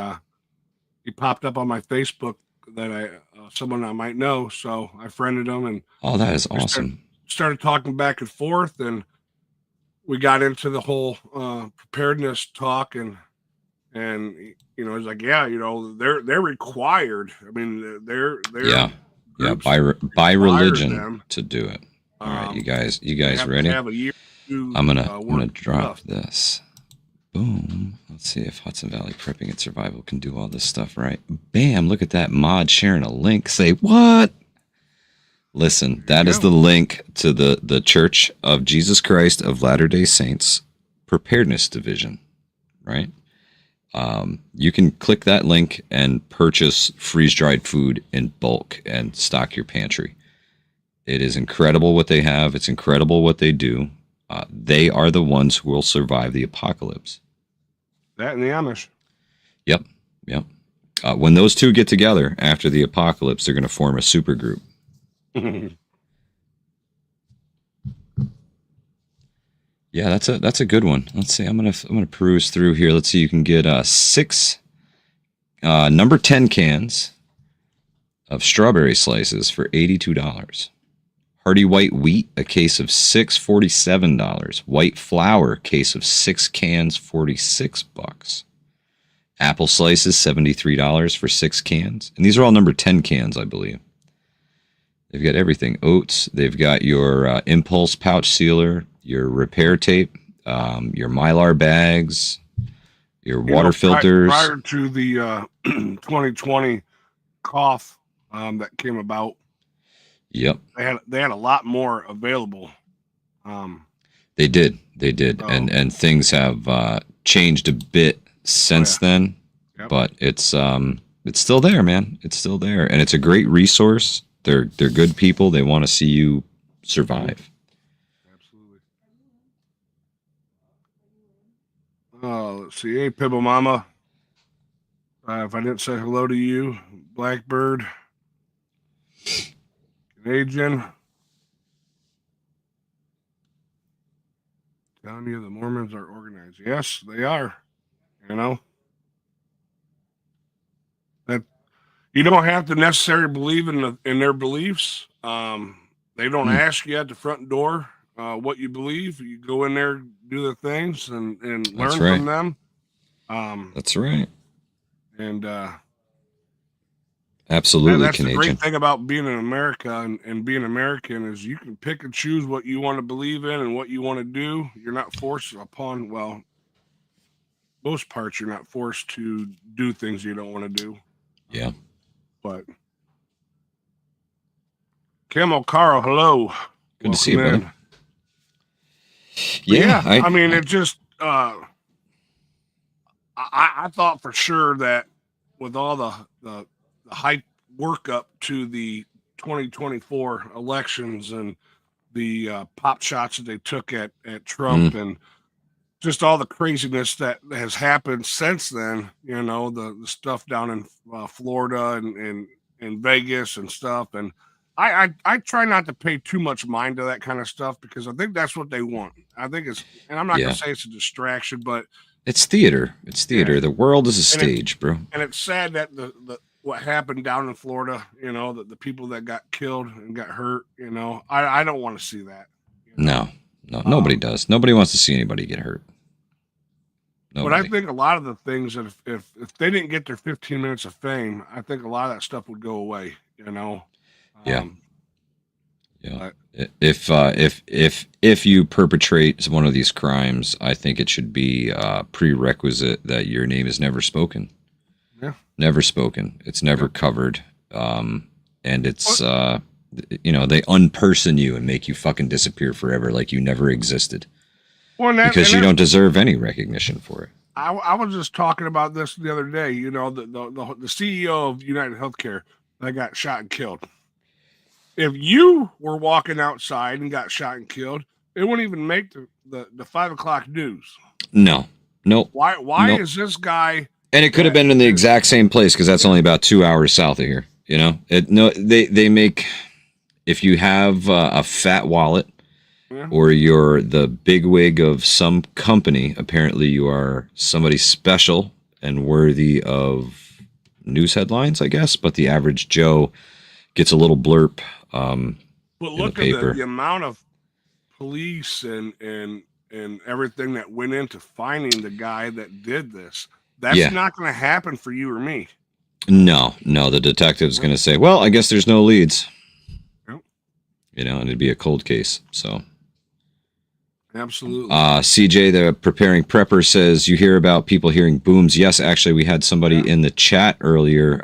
he popped up on my Facebook that someone I might know, so I friended him, and that is awesome. Started talking back and forth, and we got into the whole preparedness talk, and he's like, yeah, they're required. I mean, they're by religion to do it. All right, you guys ready? I'm gonna drop this. Boom. Let's see if Hudson Valley Prepping and Survival can do all this stuff right. Bam! Look at that mod sharing a link. Say what? Listen, that is the link to the Church of Jesus Christ of Latter-day Saints Preparedness Division, right? You can click that link and purchase freeze-dried food in bulk and stock your pantry. It is incredible what they have. It's incredible what they do. They are the ones who will survive the apocalypse. That and the Amish. Yep. When those two get together after the apocalypse, they're going to form a super group. Yeah, that's a good one. Let's see. I'm gonna peruse through here. Let's see. You can get 6 number 10 cans of strawberry slices for $82. Hearty white wheat, a case of 6, $47. White flour, case of 6 cans, $46. Apple slices, $73 for 6 cans. And these are all number 10 cans, I believe. They've got everything. Oats. They've got your impulse pouch sealer, your repair tape, your Mylar bags, your water filters. Prior to the 2020 cough that came about, yep, they had a lot more available. They did, and things have changed a bit since then. Yep. But it's still there, man. It's still there, and it's a great resource. They're good people. They want to see you survive. Absolutely. Let's see. Hey, Pibble Mama. If I didn't say hello to you, Blackbird, Canadian. Telling you the Mormons are organized. Yes, they are. That you don't have to necessarily believe in their beliefs. They don't ask you at the front door what you believe. You go in there, do the things, and learn from them. That's right. And absolutely, that's Canadian. the great thing about being in America and being American is you can pick and choose what you want to believe in and what you want to do. You're not forced upon, well, most parts you're not forced to do things you don't want to do. Yeah. But Camel Carl, hello. Good to see you, brother. Yeah, I mean, it just I thought for sure that with all the hype work up to the 2024 elections and the pop shots that they took at Trump and just all the craziness that has happened since then, the stuff down in Florida and Vegas and stuff. And I try not to pay too much mind to that kind of stuff because I think that's what they want. I think and I'm not going to say it's a distraction, but it's theater. It's theater. Yeah. The world is a stage, bro. And it's sad that what happened down in Florida, the people that got killed and got hurt, I don't want to see that. No, nobody does. Nobody wants to see anybody get hurt. Nobody. But I think a lot of the things that if they didn't get their 15 minutes of fame, I think a lot of that stuff would go away, Yeah. Yeah. But If you perpetrate one of these crimes, I think it should be prerequisite that your name is never spoken. yeah, Never spoken. It's never yep. covered. And What? it's they unperson you and make you fucking disappear forever, like you never existed, Well, because you don't deserve any recognition for it. I was just talking about this the other day. You know, the CEO of United Healthcare that got shot and killed. If you were walking outside and got shot and killed, it wouldn't even make the 5 o'clock news. No, nope, Why nope. is this guy And it could have that been in the is exact same place because that's yeah, only about 2 hours south of here. You know, they make, if you have a fat wallet yeah, or you're the bigwig of some company, apparently you are somebody special and worthy of news headlines, I guess. But the average Joe gets a little blurb but in the look at the paper. amount of police and everything that went into finding the guy that did this. That's Yeah, not going to happen for you or me. no, no. The detective's Yep, going to say, "Well, I guess there's no leads," yep, and it'd be a cold case. So. absolutely. CJ, the preparing prepper, says you hear about people hearing booms. Yes, actually, we had somebody Yeah. in the chat earlier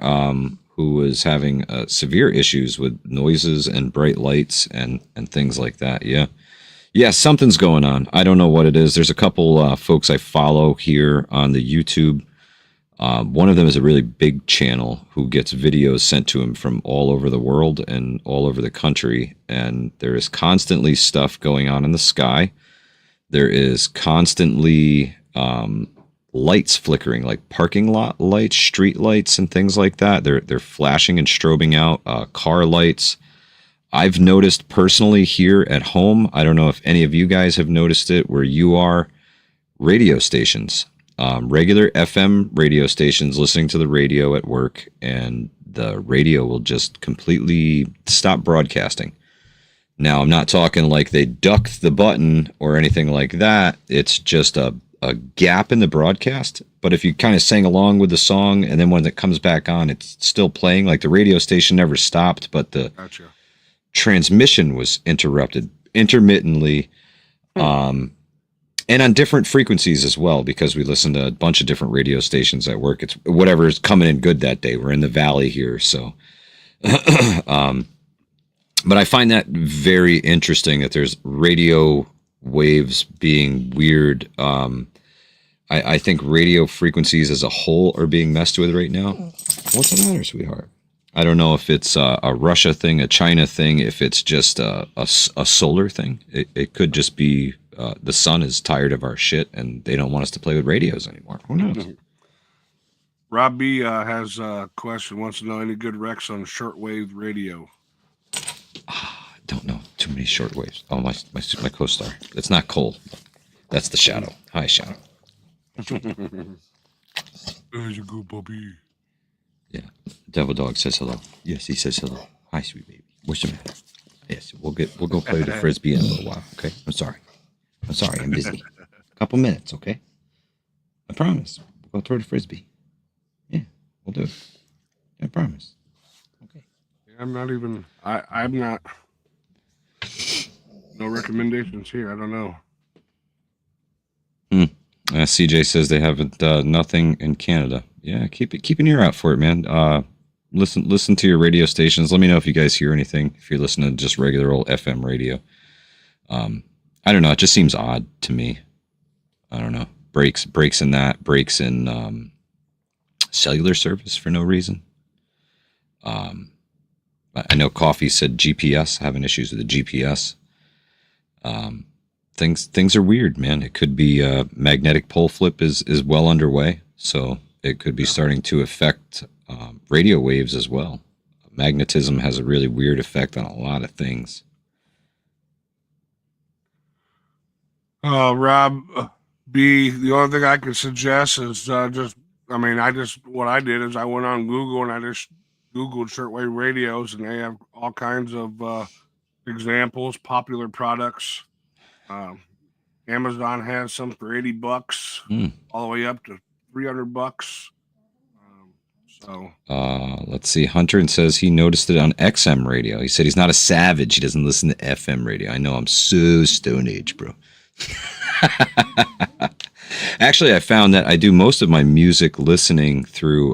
who was having severe issues with noises and bright lights and things like that. Yeah, yeah, something's going on. I don't know what it is. There's a couple folks I follow here on the YouTube. One of them is a really big channel who gets videos sent to him from all over the world and all over the country, and there is constantly stuff going on in the sky. There is constantly lights flickering, like parking lot lights, street lights, and things like that. They're flashing and strobing out. Car lights. I've noticed personally here at home. I don't know if any of you guys have noticed it where you are. Radio stations, regular FM radio stations, listening to the radio at work, and the radio will just completely stop broadcasting. Now, I'm not talking like they ducked the button or anything like that. It's just a gap in the broadcast. But if you kind of sang along with the song and then when it comes back on, it's still playing, like the radio station never stopped, but the Gotcha. transmission was interrupted intermittently, and on different frequencies as well, because we listen to a bunch of different radio stations at work. It's whatever is coming in good that day. We're in the valley here. So, but I find that very interesting that there's radio waves being weird. I think radio frequencies as a whole are being messed with right now. What's the matter, sweetheart? I don't know if it's a Russia thing, a China thing, if it's just a solar thing. It could just be the sun is tired of our shit and they don't want us to play with radios anymore. Who knows? Rob B has a question. Wants to know any good recs on shortwave radio. Don't know. Too many shortwaves. Oh, my co-star. It's not Cole. That's the Shadow. Hi, Shadow. There's a good puppy. Yeah. Devil Dog says hello. Yes, he says hello. Hi, sweet baby. What's the matter? Yes, we'll go play the frisbee in a little while. Okay. I'm sorry. I'm busy. A couple minutes. Okay. I promise. We'll go throw the frisbee. Yeah, we'll do it. I promise. Okay. I'm not even. I'm not. No recommendations here. I don't know. CJ says they haven't nothing in Canada. Yeah, keep an ear out for it, man. Listen to your radio stations. Let me know if you guys hear anything. If you're listening to just regular old FM radio. I don't know. It just seems odd to me. I don't know. Breaks in that. Breaks in cellular service for no reason. I know Coffee said GPS, having issues with the GPS. Things are weird, man. It could be magnetic pole flip is well underway, so it could be starting to affect radio waves as well. Magnetism has a really weird effect on a lot of things. Rob B, the only thing I could suggest is what I did is I went on Google and I just Googled shortwave radios, and they have all kinds of examples, popular products. Amazon has some for $80, all the way up to $300. So Let's see. Hunter says he noticed it on XM radio. He said he's not a savage. He doesn't listen to FM radio. I know I'm so Stone Age, bro. Actually, I found that I do most of my music listening through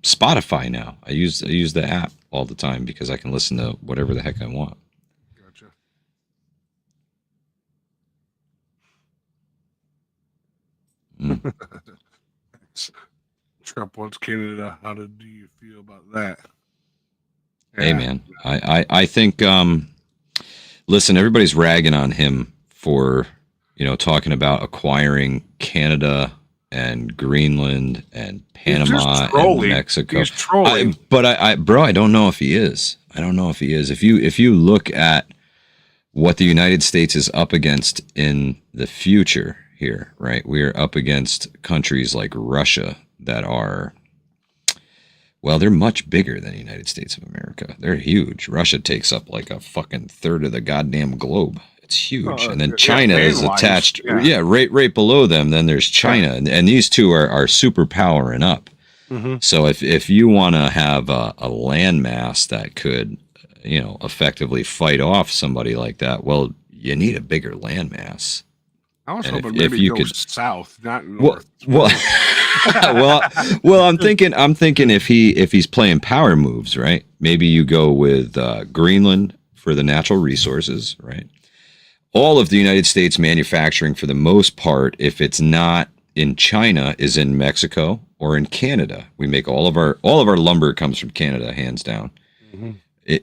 Spotify now. I use the app all the time because I can listen to whatever the heck I want. gotcha. Trump wants Canada. How do you feel about that? Hey, man, I think listen, everybody's ragging on him for talking about acquiring Canada and Greenland and Panama and Mexico. He's trolling. Bro, I don't know if he is. I don't know if he is. If you look at what the United States is up against in the future here, right? We are up against countries like Russia that are, well, they're much bigger than the United States of America. They're huge. Russia takes up like a fucking third of the goddamn globe. It's huge. And then China is attached. Yeah, right below them. Then there's China. And these two are superpower and up. Mm-hmm. So if you want to have a landmass that could, effectively fight off somebody like that, well, you need a bigger landmass. I was hoping maybe you could south, not north. Well, I'm thinking if he's playing power moves, right? Maybe you go with Greenland for the natural resources, right? All of the United States manufacturing, for the most part, if it's not in China, is in Mexico or in Canada. We make all of our lumber comes from Canada, hands down. Mm-hmm.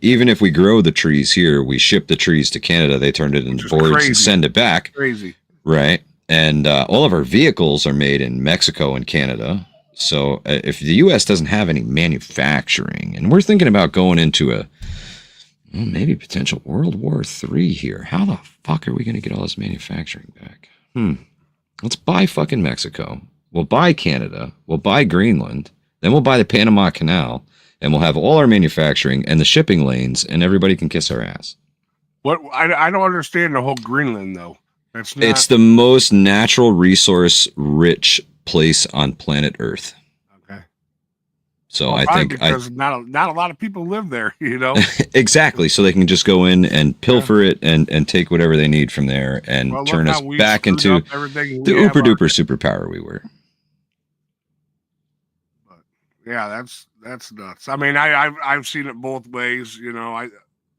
Even if we grow the trees here, we ship the trees to Canada. They turn it into boards and send it back. Crazy. Right. And all of our vehicles are made in Mexico and Canada. So if the U.S. doesn't have any manufacturing, and we're thinking about going into maybe potential World War III here, how the fuck are we going to get all this manufacturing back? Let's buy fucking Mexico. We'll buy Canada. We'll buy Greenland. Then we'll buy the Panama Canal. And we'll have all our manufacturing and the shipping lanes, and everybody can kiss our ass. What I don't understand the whole Greenland though. It's the most natural resource rich place on planet Earth. Okay. So I think because not a lot of people live there, Exactly. So they can just go in and pilfer it and take whatever they need from there and turn us back into the uber duper superpower we were. Yeah, that's nuts. I mean, I've seen it both ways.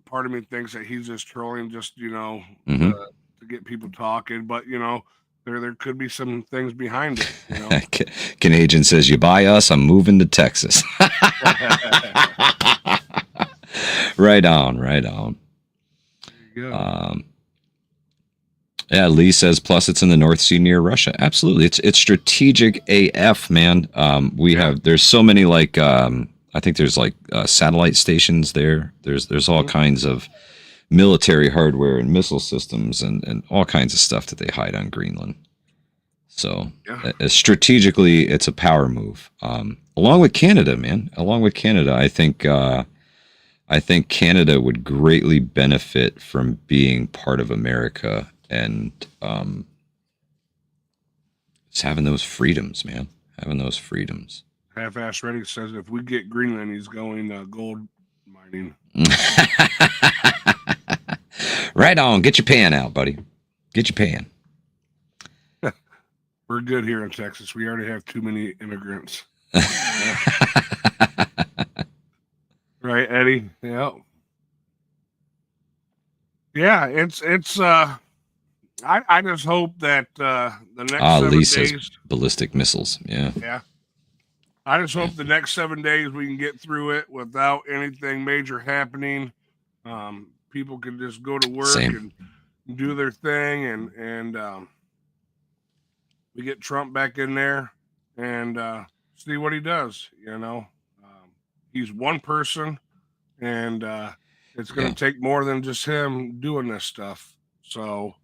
Part of me thinks that he's just trolling, just mm-hmm. To get people talking. But there could be some things behind it. Canadian says, "You buy us, I'm moving to Texas." Right on. There you go. Yeah, Lee says, plus it's in the North Sea near Russia. Absolutely. It's strategic AF, man. There's so many, like, I think there's like satellite stations there. There's all kinds of military hardware and missile systems and all kinds of stuff that they hide on Greenland. So strategically, it's a power move. Along with Canada, man. Along with Canada, I think Canada would greatly benefit from being part of America. And it's having those freedoms, man. Having those freedoms. Half-Ass Ready says if we get Greenland, he's going gold mining. Right on. Get your pan out, buddy. Get your pan. We're good here in Texas. We already have too many immigrants. Right, Eddie? Yeah. Yeah, it's I just hope that the next 7 days, ballistic missiles. Yeah. I just hope the next 7 days we can get through it without anything major happening. People can just go to work and do their thing, and we get Trump back in there and see what he does. He's one person, and it's going to take more than just him doing this stuff. So.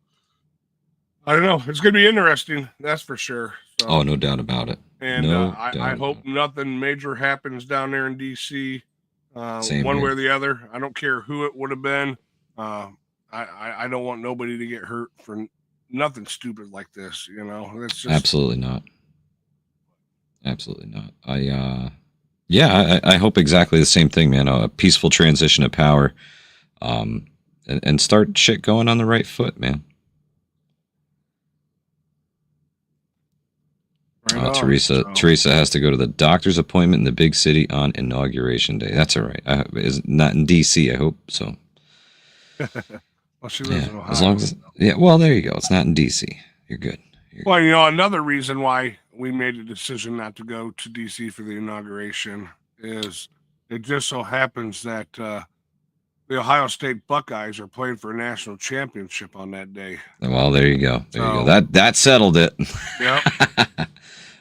I don't know. It's going to be interesting. That's for sure. So, oh, no doubt about it. And I hope nothing major happens down there in D.C. One way or the other. I don't care who it would have been. I don't want nobody to get hurt for nothing stupid like this. It's just absolutely not. Absolutely not. Yeah, I hope exactly the same thing, man. A peaceful transition of power, and start shit going on the right foot, man. Right on. Teresa has to go to the doctor's appointment in the big city on Inauguration Day. That's all right. Is not in D.C. I hope so. Well, she lives in Ohio. As long as well, there you go. It's not in D.C. You're good. Well, another reason why we made a decision not to go to D.C. for the inauguration is it just so happens that the Ohio State Buckeyes are playing for a national championship on that day. Well, there you go. There you go. That settled it. Yep.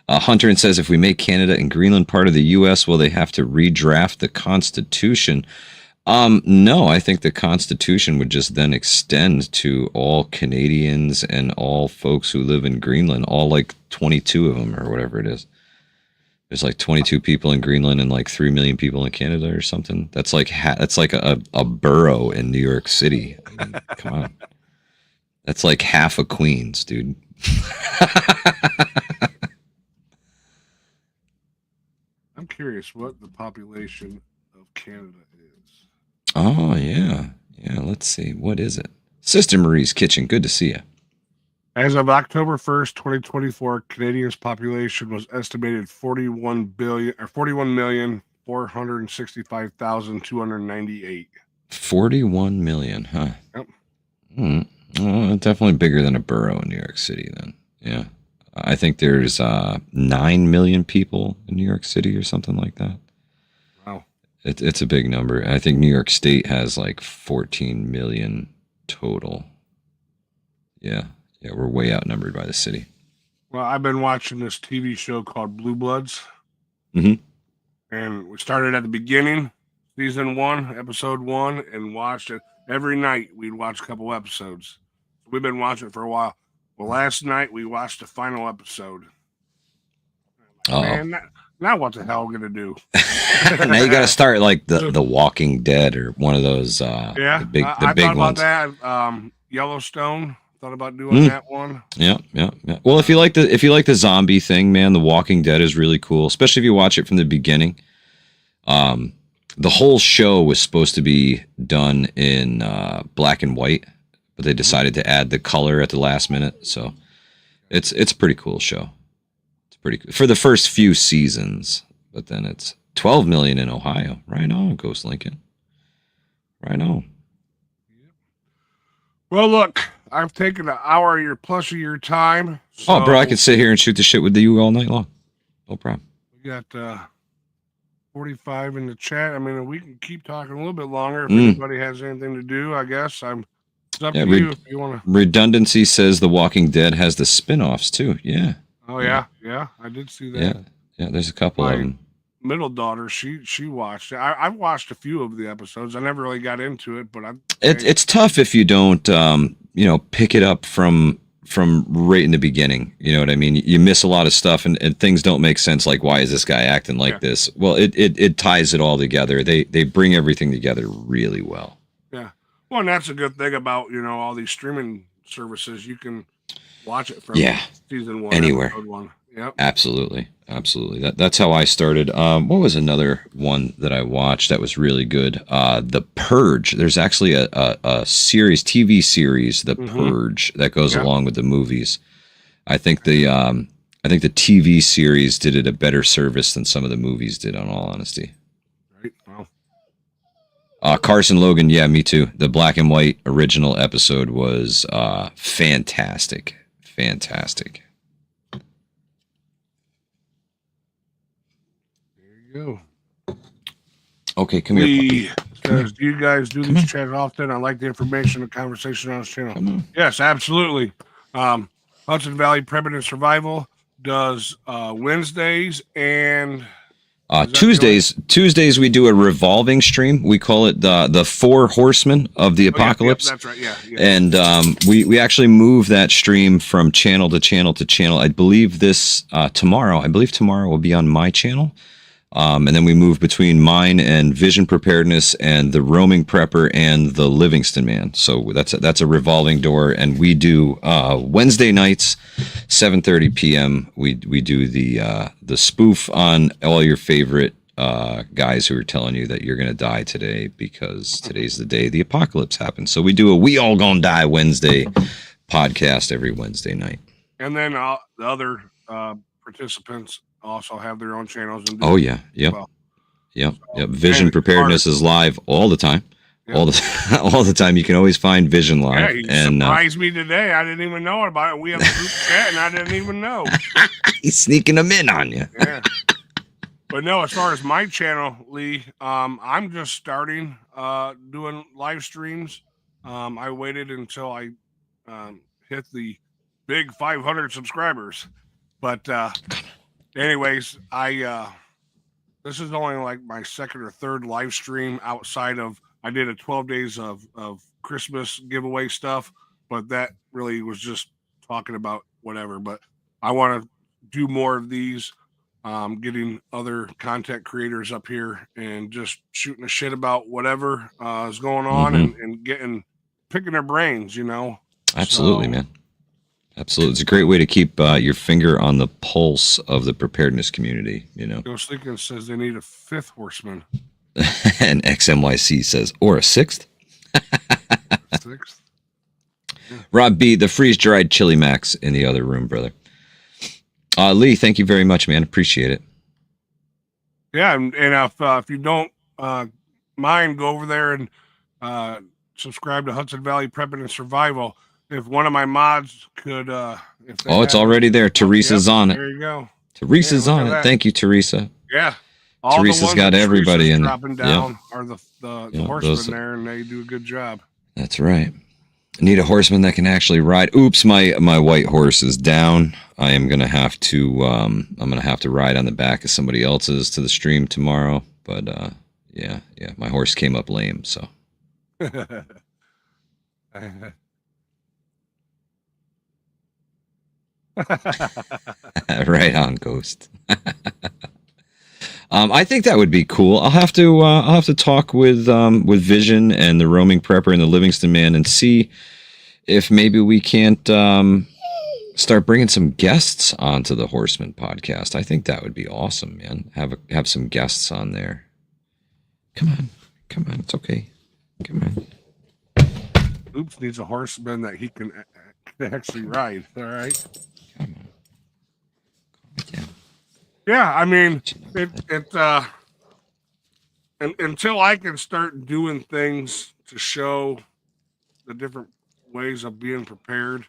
Hunter says, if we make Canada and Greenland part of the U.S., will they have to redraft the Constitution? No, I think the Constitution would just then extend to all Canadians and all folks who live in Greenland, all like 22 of them or whatever it is. There's like 22 people in Greenland and like 3 million people in Canada or something. That's like a borough in New York City. I mean, come on. That's like half of Queens, dude. I'm curious what the population of Canada is. Oh, yeah. Yeah, let's see. What is it? Sister Marie's Kitchen. Good to see you. As of October 1st, 2024, Canadians' population was estimated 41,465,298. 41 million, huh? Yep. Well, definitely bigger than a borough in New York City then. Yeah. I think there's 9 million people in New York City or something like that. Wow. It's a big number. I think New York State has like 14 million total. Yeah. Yeah, we're way outnumbered by the city. Well, I've been watching this TV show called Blue Bloods. Mm-hmm. And we started at the beginning, season 1, episode 1, and watched it. Every night we'd watch a couple episodes. We've been watching it for a while. Well, last night we watched the final episode. Man, now what the hell are we going to do? Now you got to start like the Walking Dead or one of those the big ones. About that. Yellowstone. Thought about doing that one. Yeah. Well, if you like the zombie thing, man, The Walking Dead is really cool, especially if you watch it from the beginning. The whole show was supposed to be done in black and white, but they decided to add the color at the last minute. So it's a pretty cool show. It's pretty cool for the first few seasons, but then it's 12 million in Ohio. Right on, Ghost Lincoln. Right on. Well, look, I've taken an hour plus of your time. So oh, bro, I could sit here and shoot the shit with you all night long. No problem. We got 45 in the chat. I mean, we can keep talking a little bit longer if anybody has anything to do. I guess it's up to you if you want to. Redundancy says The Walking Dead has the spin-offs too. Yeah. Oh yeah, I did see that. Yeah. There's a couple of them. Middle daughter, she watched it. I've watched a few of the episodes. I never really got into it, but it's tough if you don't pick it up from right in the beginning. You know what I mean? You miss a lot of stuff and things don't make sense. Like, why is this guy acting like this? Well, it ties it all together. They bring everything together really well. Yeah. Well, and that's a good thing about all these streaming services. You can watch it from season 1, anywhere. Episode 1. Yep. Absolutely. That's how I started. What was another one that I watched that was really good? The Purge. There's actually a TV series, The Purge, that goes along with the movies. I think the TV series did it a better service than some of the movies did, in all honesty. Right. Wow. Carson Logan. Yeah, me too. The black and white original episode was fantastic. Fantastic. Go. Okay, come here. Do you guys do these chats often? I like the information and conversation on this channel. Yes, absolutely. Hudson Valley Preparedness Survival does Wednesdays and Tuesdays. Tuesdays we do a revolving stream. We call it the 4 Horsemen of the Apocalypse. That's right. Yeah. And we actually move that stream from channel to channel to channel. I believe tomorrow. I believe tomorrow will be on my channel. And then we move between mine and Vision Preparedness and the Roaming Prepper and the Livingston Man. So that's a revolving door. And we do Wednesday nights, 7:30 p.m. We do the spoof on all your favorite guys who are telling you that you're going to die today because today's the day the apocalypse happens. So we do a We All Gonna Die Wednesday podcast every Wednesday night. And then the other participants also have their own channels. And oh, yeah. Yep. Well. Yep. Yep. Vision Preparedness is live all the time. Yep. All the time. You can always find Vision live. Yeah, he surprised me today. I didn't even know about it. We have a group chat, and I didn't even know. He's sneaking them in on you. Yeah. But no, as far as my channel, Lee, I'm just starting doing live streams. I waited until I hit the big 500 subscribers. But anyways, this is only like my second or third live stream outside of, I did a 12 days of Christmas giveaway stuff, but that really was just talking about whatever. But I want to do more of these, getting other content creators up here and just shooting a shit about whatever is going on, and picking their brains, you know. Absolutely, man. Absolutely. It's a great way to keep your finger on the pulse of the preparedness community, you know. Ghost Lincoln says they need a fifth horseman. And XMYC says, or a sixth? Sixth? Yeah. Rob B, the freeze-dried chili max in the other room, brother. Lee, thank you very much, man. Appreciate it. Yeah, and if you don't mind, go over there and subscribe to Hudson Valley Prepping and Survival. If one of my mods could, it's already there. Teresa's on it. There you go. Teresa's on it. Thank you, Teresa. Yeah. Teresa's got everybody in. Dropping down are the horsemen there, and they do a good job. That's right. I need a horseman that can actually ride. Oops, my white horse is down. I am gonna have to. I'm gonna have to ride on the back of somebody else's to the stream tomorrow. But yeah, my horse came up lame. So. Right on, Ghost. I think that would be cool. I'll have to talk with Vision and the Roaming Prepper and the Livingston Man and see if maybe we can't start bringing some guests onto the Horseman podcast. I think that would be awesome, man. Have some guests on there. Come on, it's okay. Come on. Oops needs a horseman that he can actually ride. All right. Come on. Yeah, I mean, until I can start doing things to show the different ways of being prepared.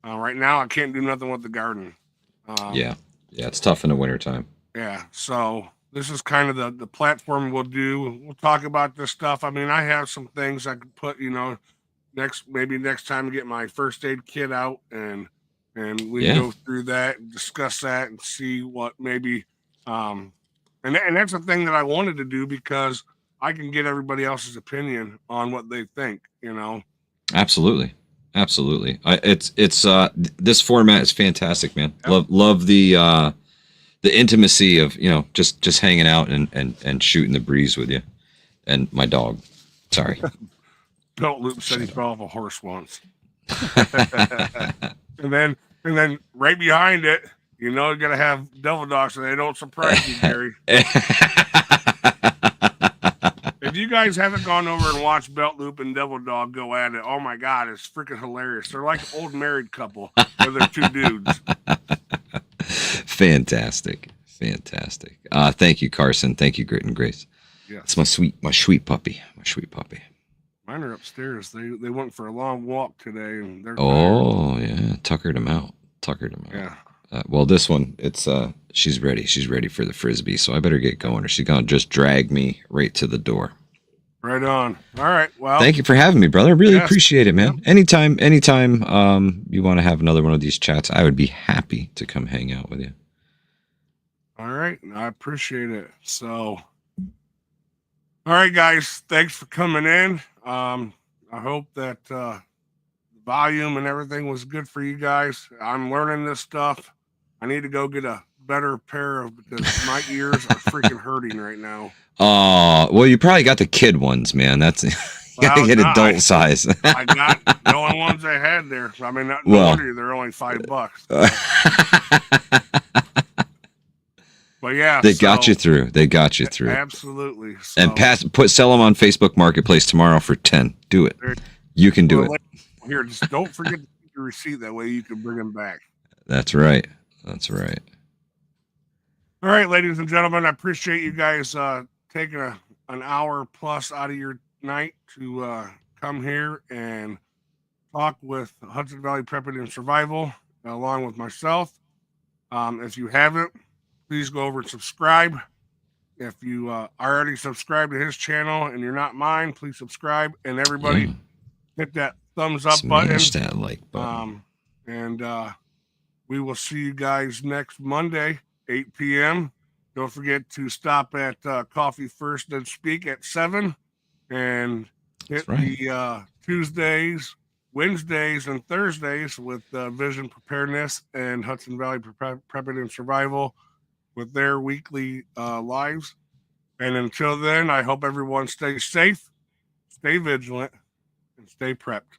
Right now, I can't do nothing with the garden. Yeah, it's tough in the wintertime. Yeah, so this is kind of the platform we'll do. We'll talk about this stuff. I mean, I have some things I could put, next time to get my first aid kit out and we go through that and discuss that and see what maybe, and that's the thing that I wanted to do because I can get everybody else's opinion on what they think, Absolutely. It's this format is fantastic, man. Yep. Love the intimacy of, just hanging out and shooting the breeze with you and my dog. Sorry. Belt Loop said he fell off a horse once. And then right behind it, you're gonna have devil dogs, so they don't surprise you, Gary. If you guys haven't gone over and watched Belt Loop and Devil Dog go at it, oh my God, it's freaking hilarious. They're like an old married couple, where they're two dudes. Fantastic. Thank you, Carson. Thank you, Grit and Grace. Yes. It's my sweet puppy. Mine are upstairs. They went for a long walk today, and they're yeah, tuckered them out. Yeah. Well, this one, it's she's ready. She's ready for the frisbee, so I better get going, or she's gonna just drag me right to the door. Right on. All right. Well, thank you for having me, brother. I really appreciate it, man. Yep. Anytime, you want to have another one of these chats, I would be happy to come hang out with you. All right, I appreciate it. So, all right, guys, thanks for coming in. I hope that the volume and everything was good for you guys. I'm learning this stuff. I need to go get a better pair because my ears are freaking hurting right now. Well, you probably got the kid ones, man. That's you gotta get adult size. I got the only ones I had there. I mean, no wonder they're only $5. But yeah, They got you through. They got you through. Absolutely. So, And sell them on Facebook Marketplace tomorrow for 10. Do it. You can do it. Here, just don't forget to keep your receipt. That way you can bring them back. That's right. That's right. All right, ladies and gentlemen, I appreciate you guys taking an hour plus out of your night to come here and talk with Hudson Valley Prepping and Survival along with myself. If you haven't, please go over and subscribe. If you are already subscribed to his channel and you're not mine, please subscribe. And everybody hit that thumbs up button. Smash that like button. And we will see you guys next Monday, 8 p.m. Don't forget to stop at Coffee First and Speak at 7. And hit the Tuesdays, Wednesdays, and Thursdays with Vision Preparedness and Hudson Valley Prepping and Survival with their weekly lives. And until then, I hope everyone stays safe, stay vigilant, and stay prepped.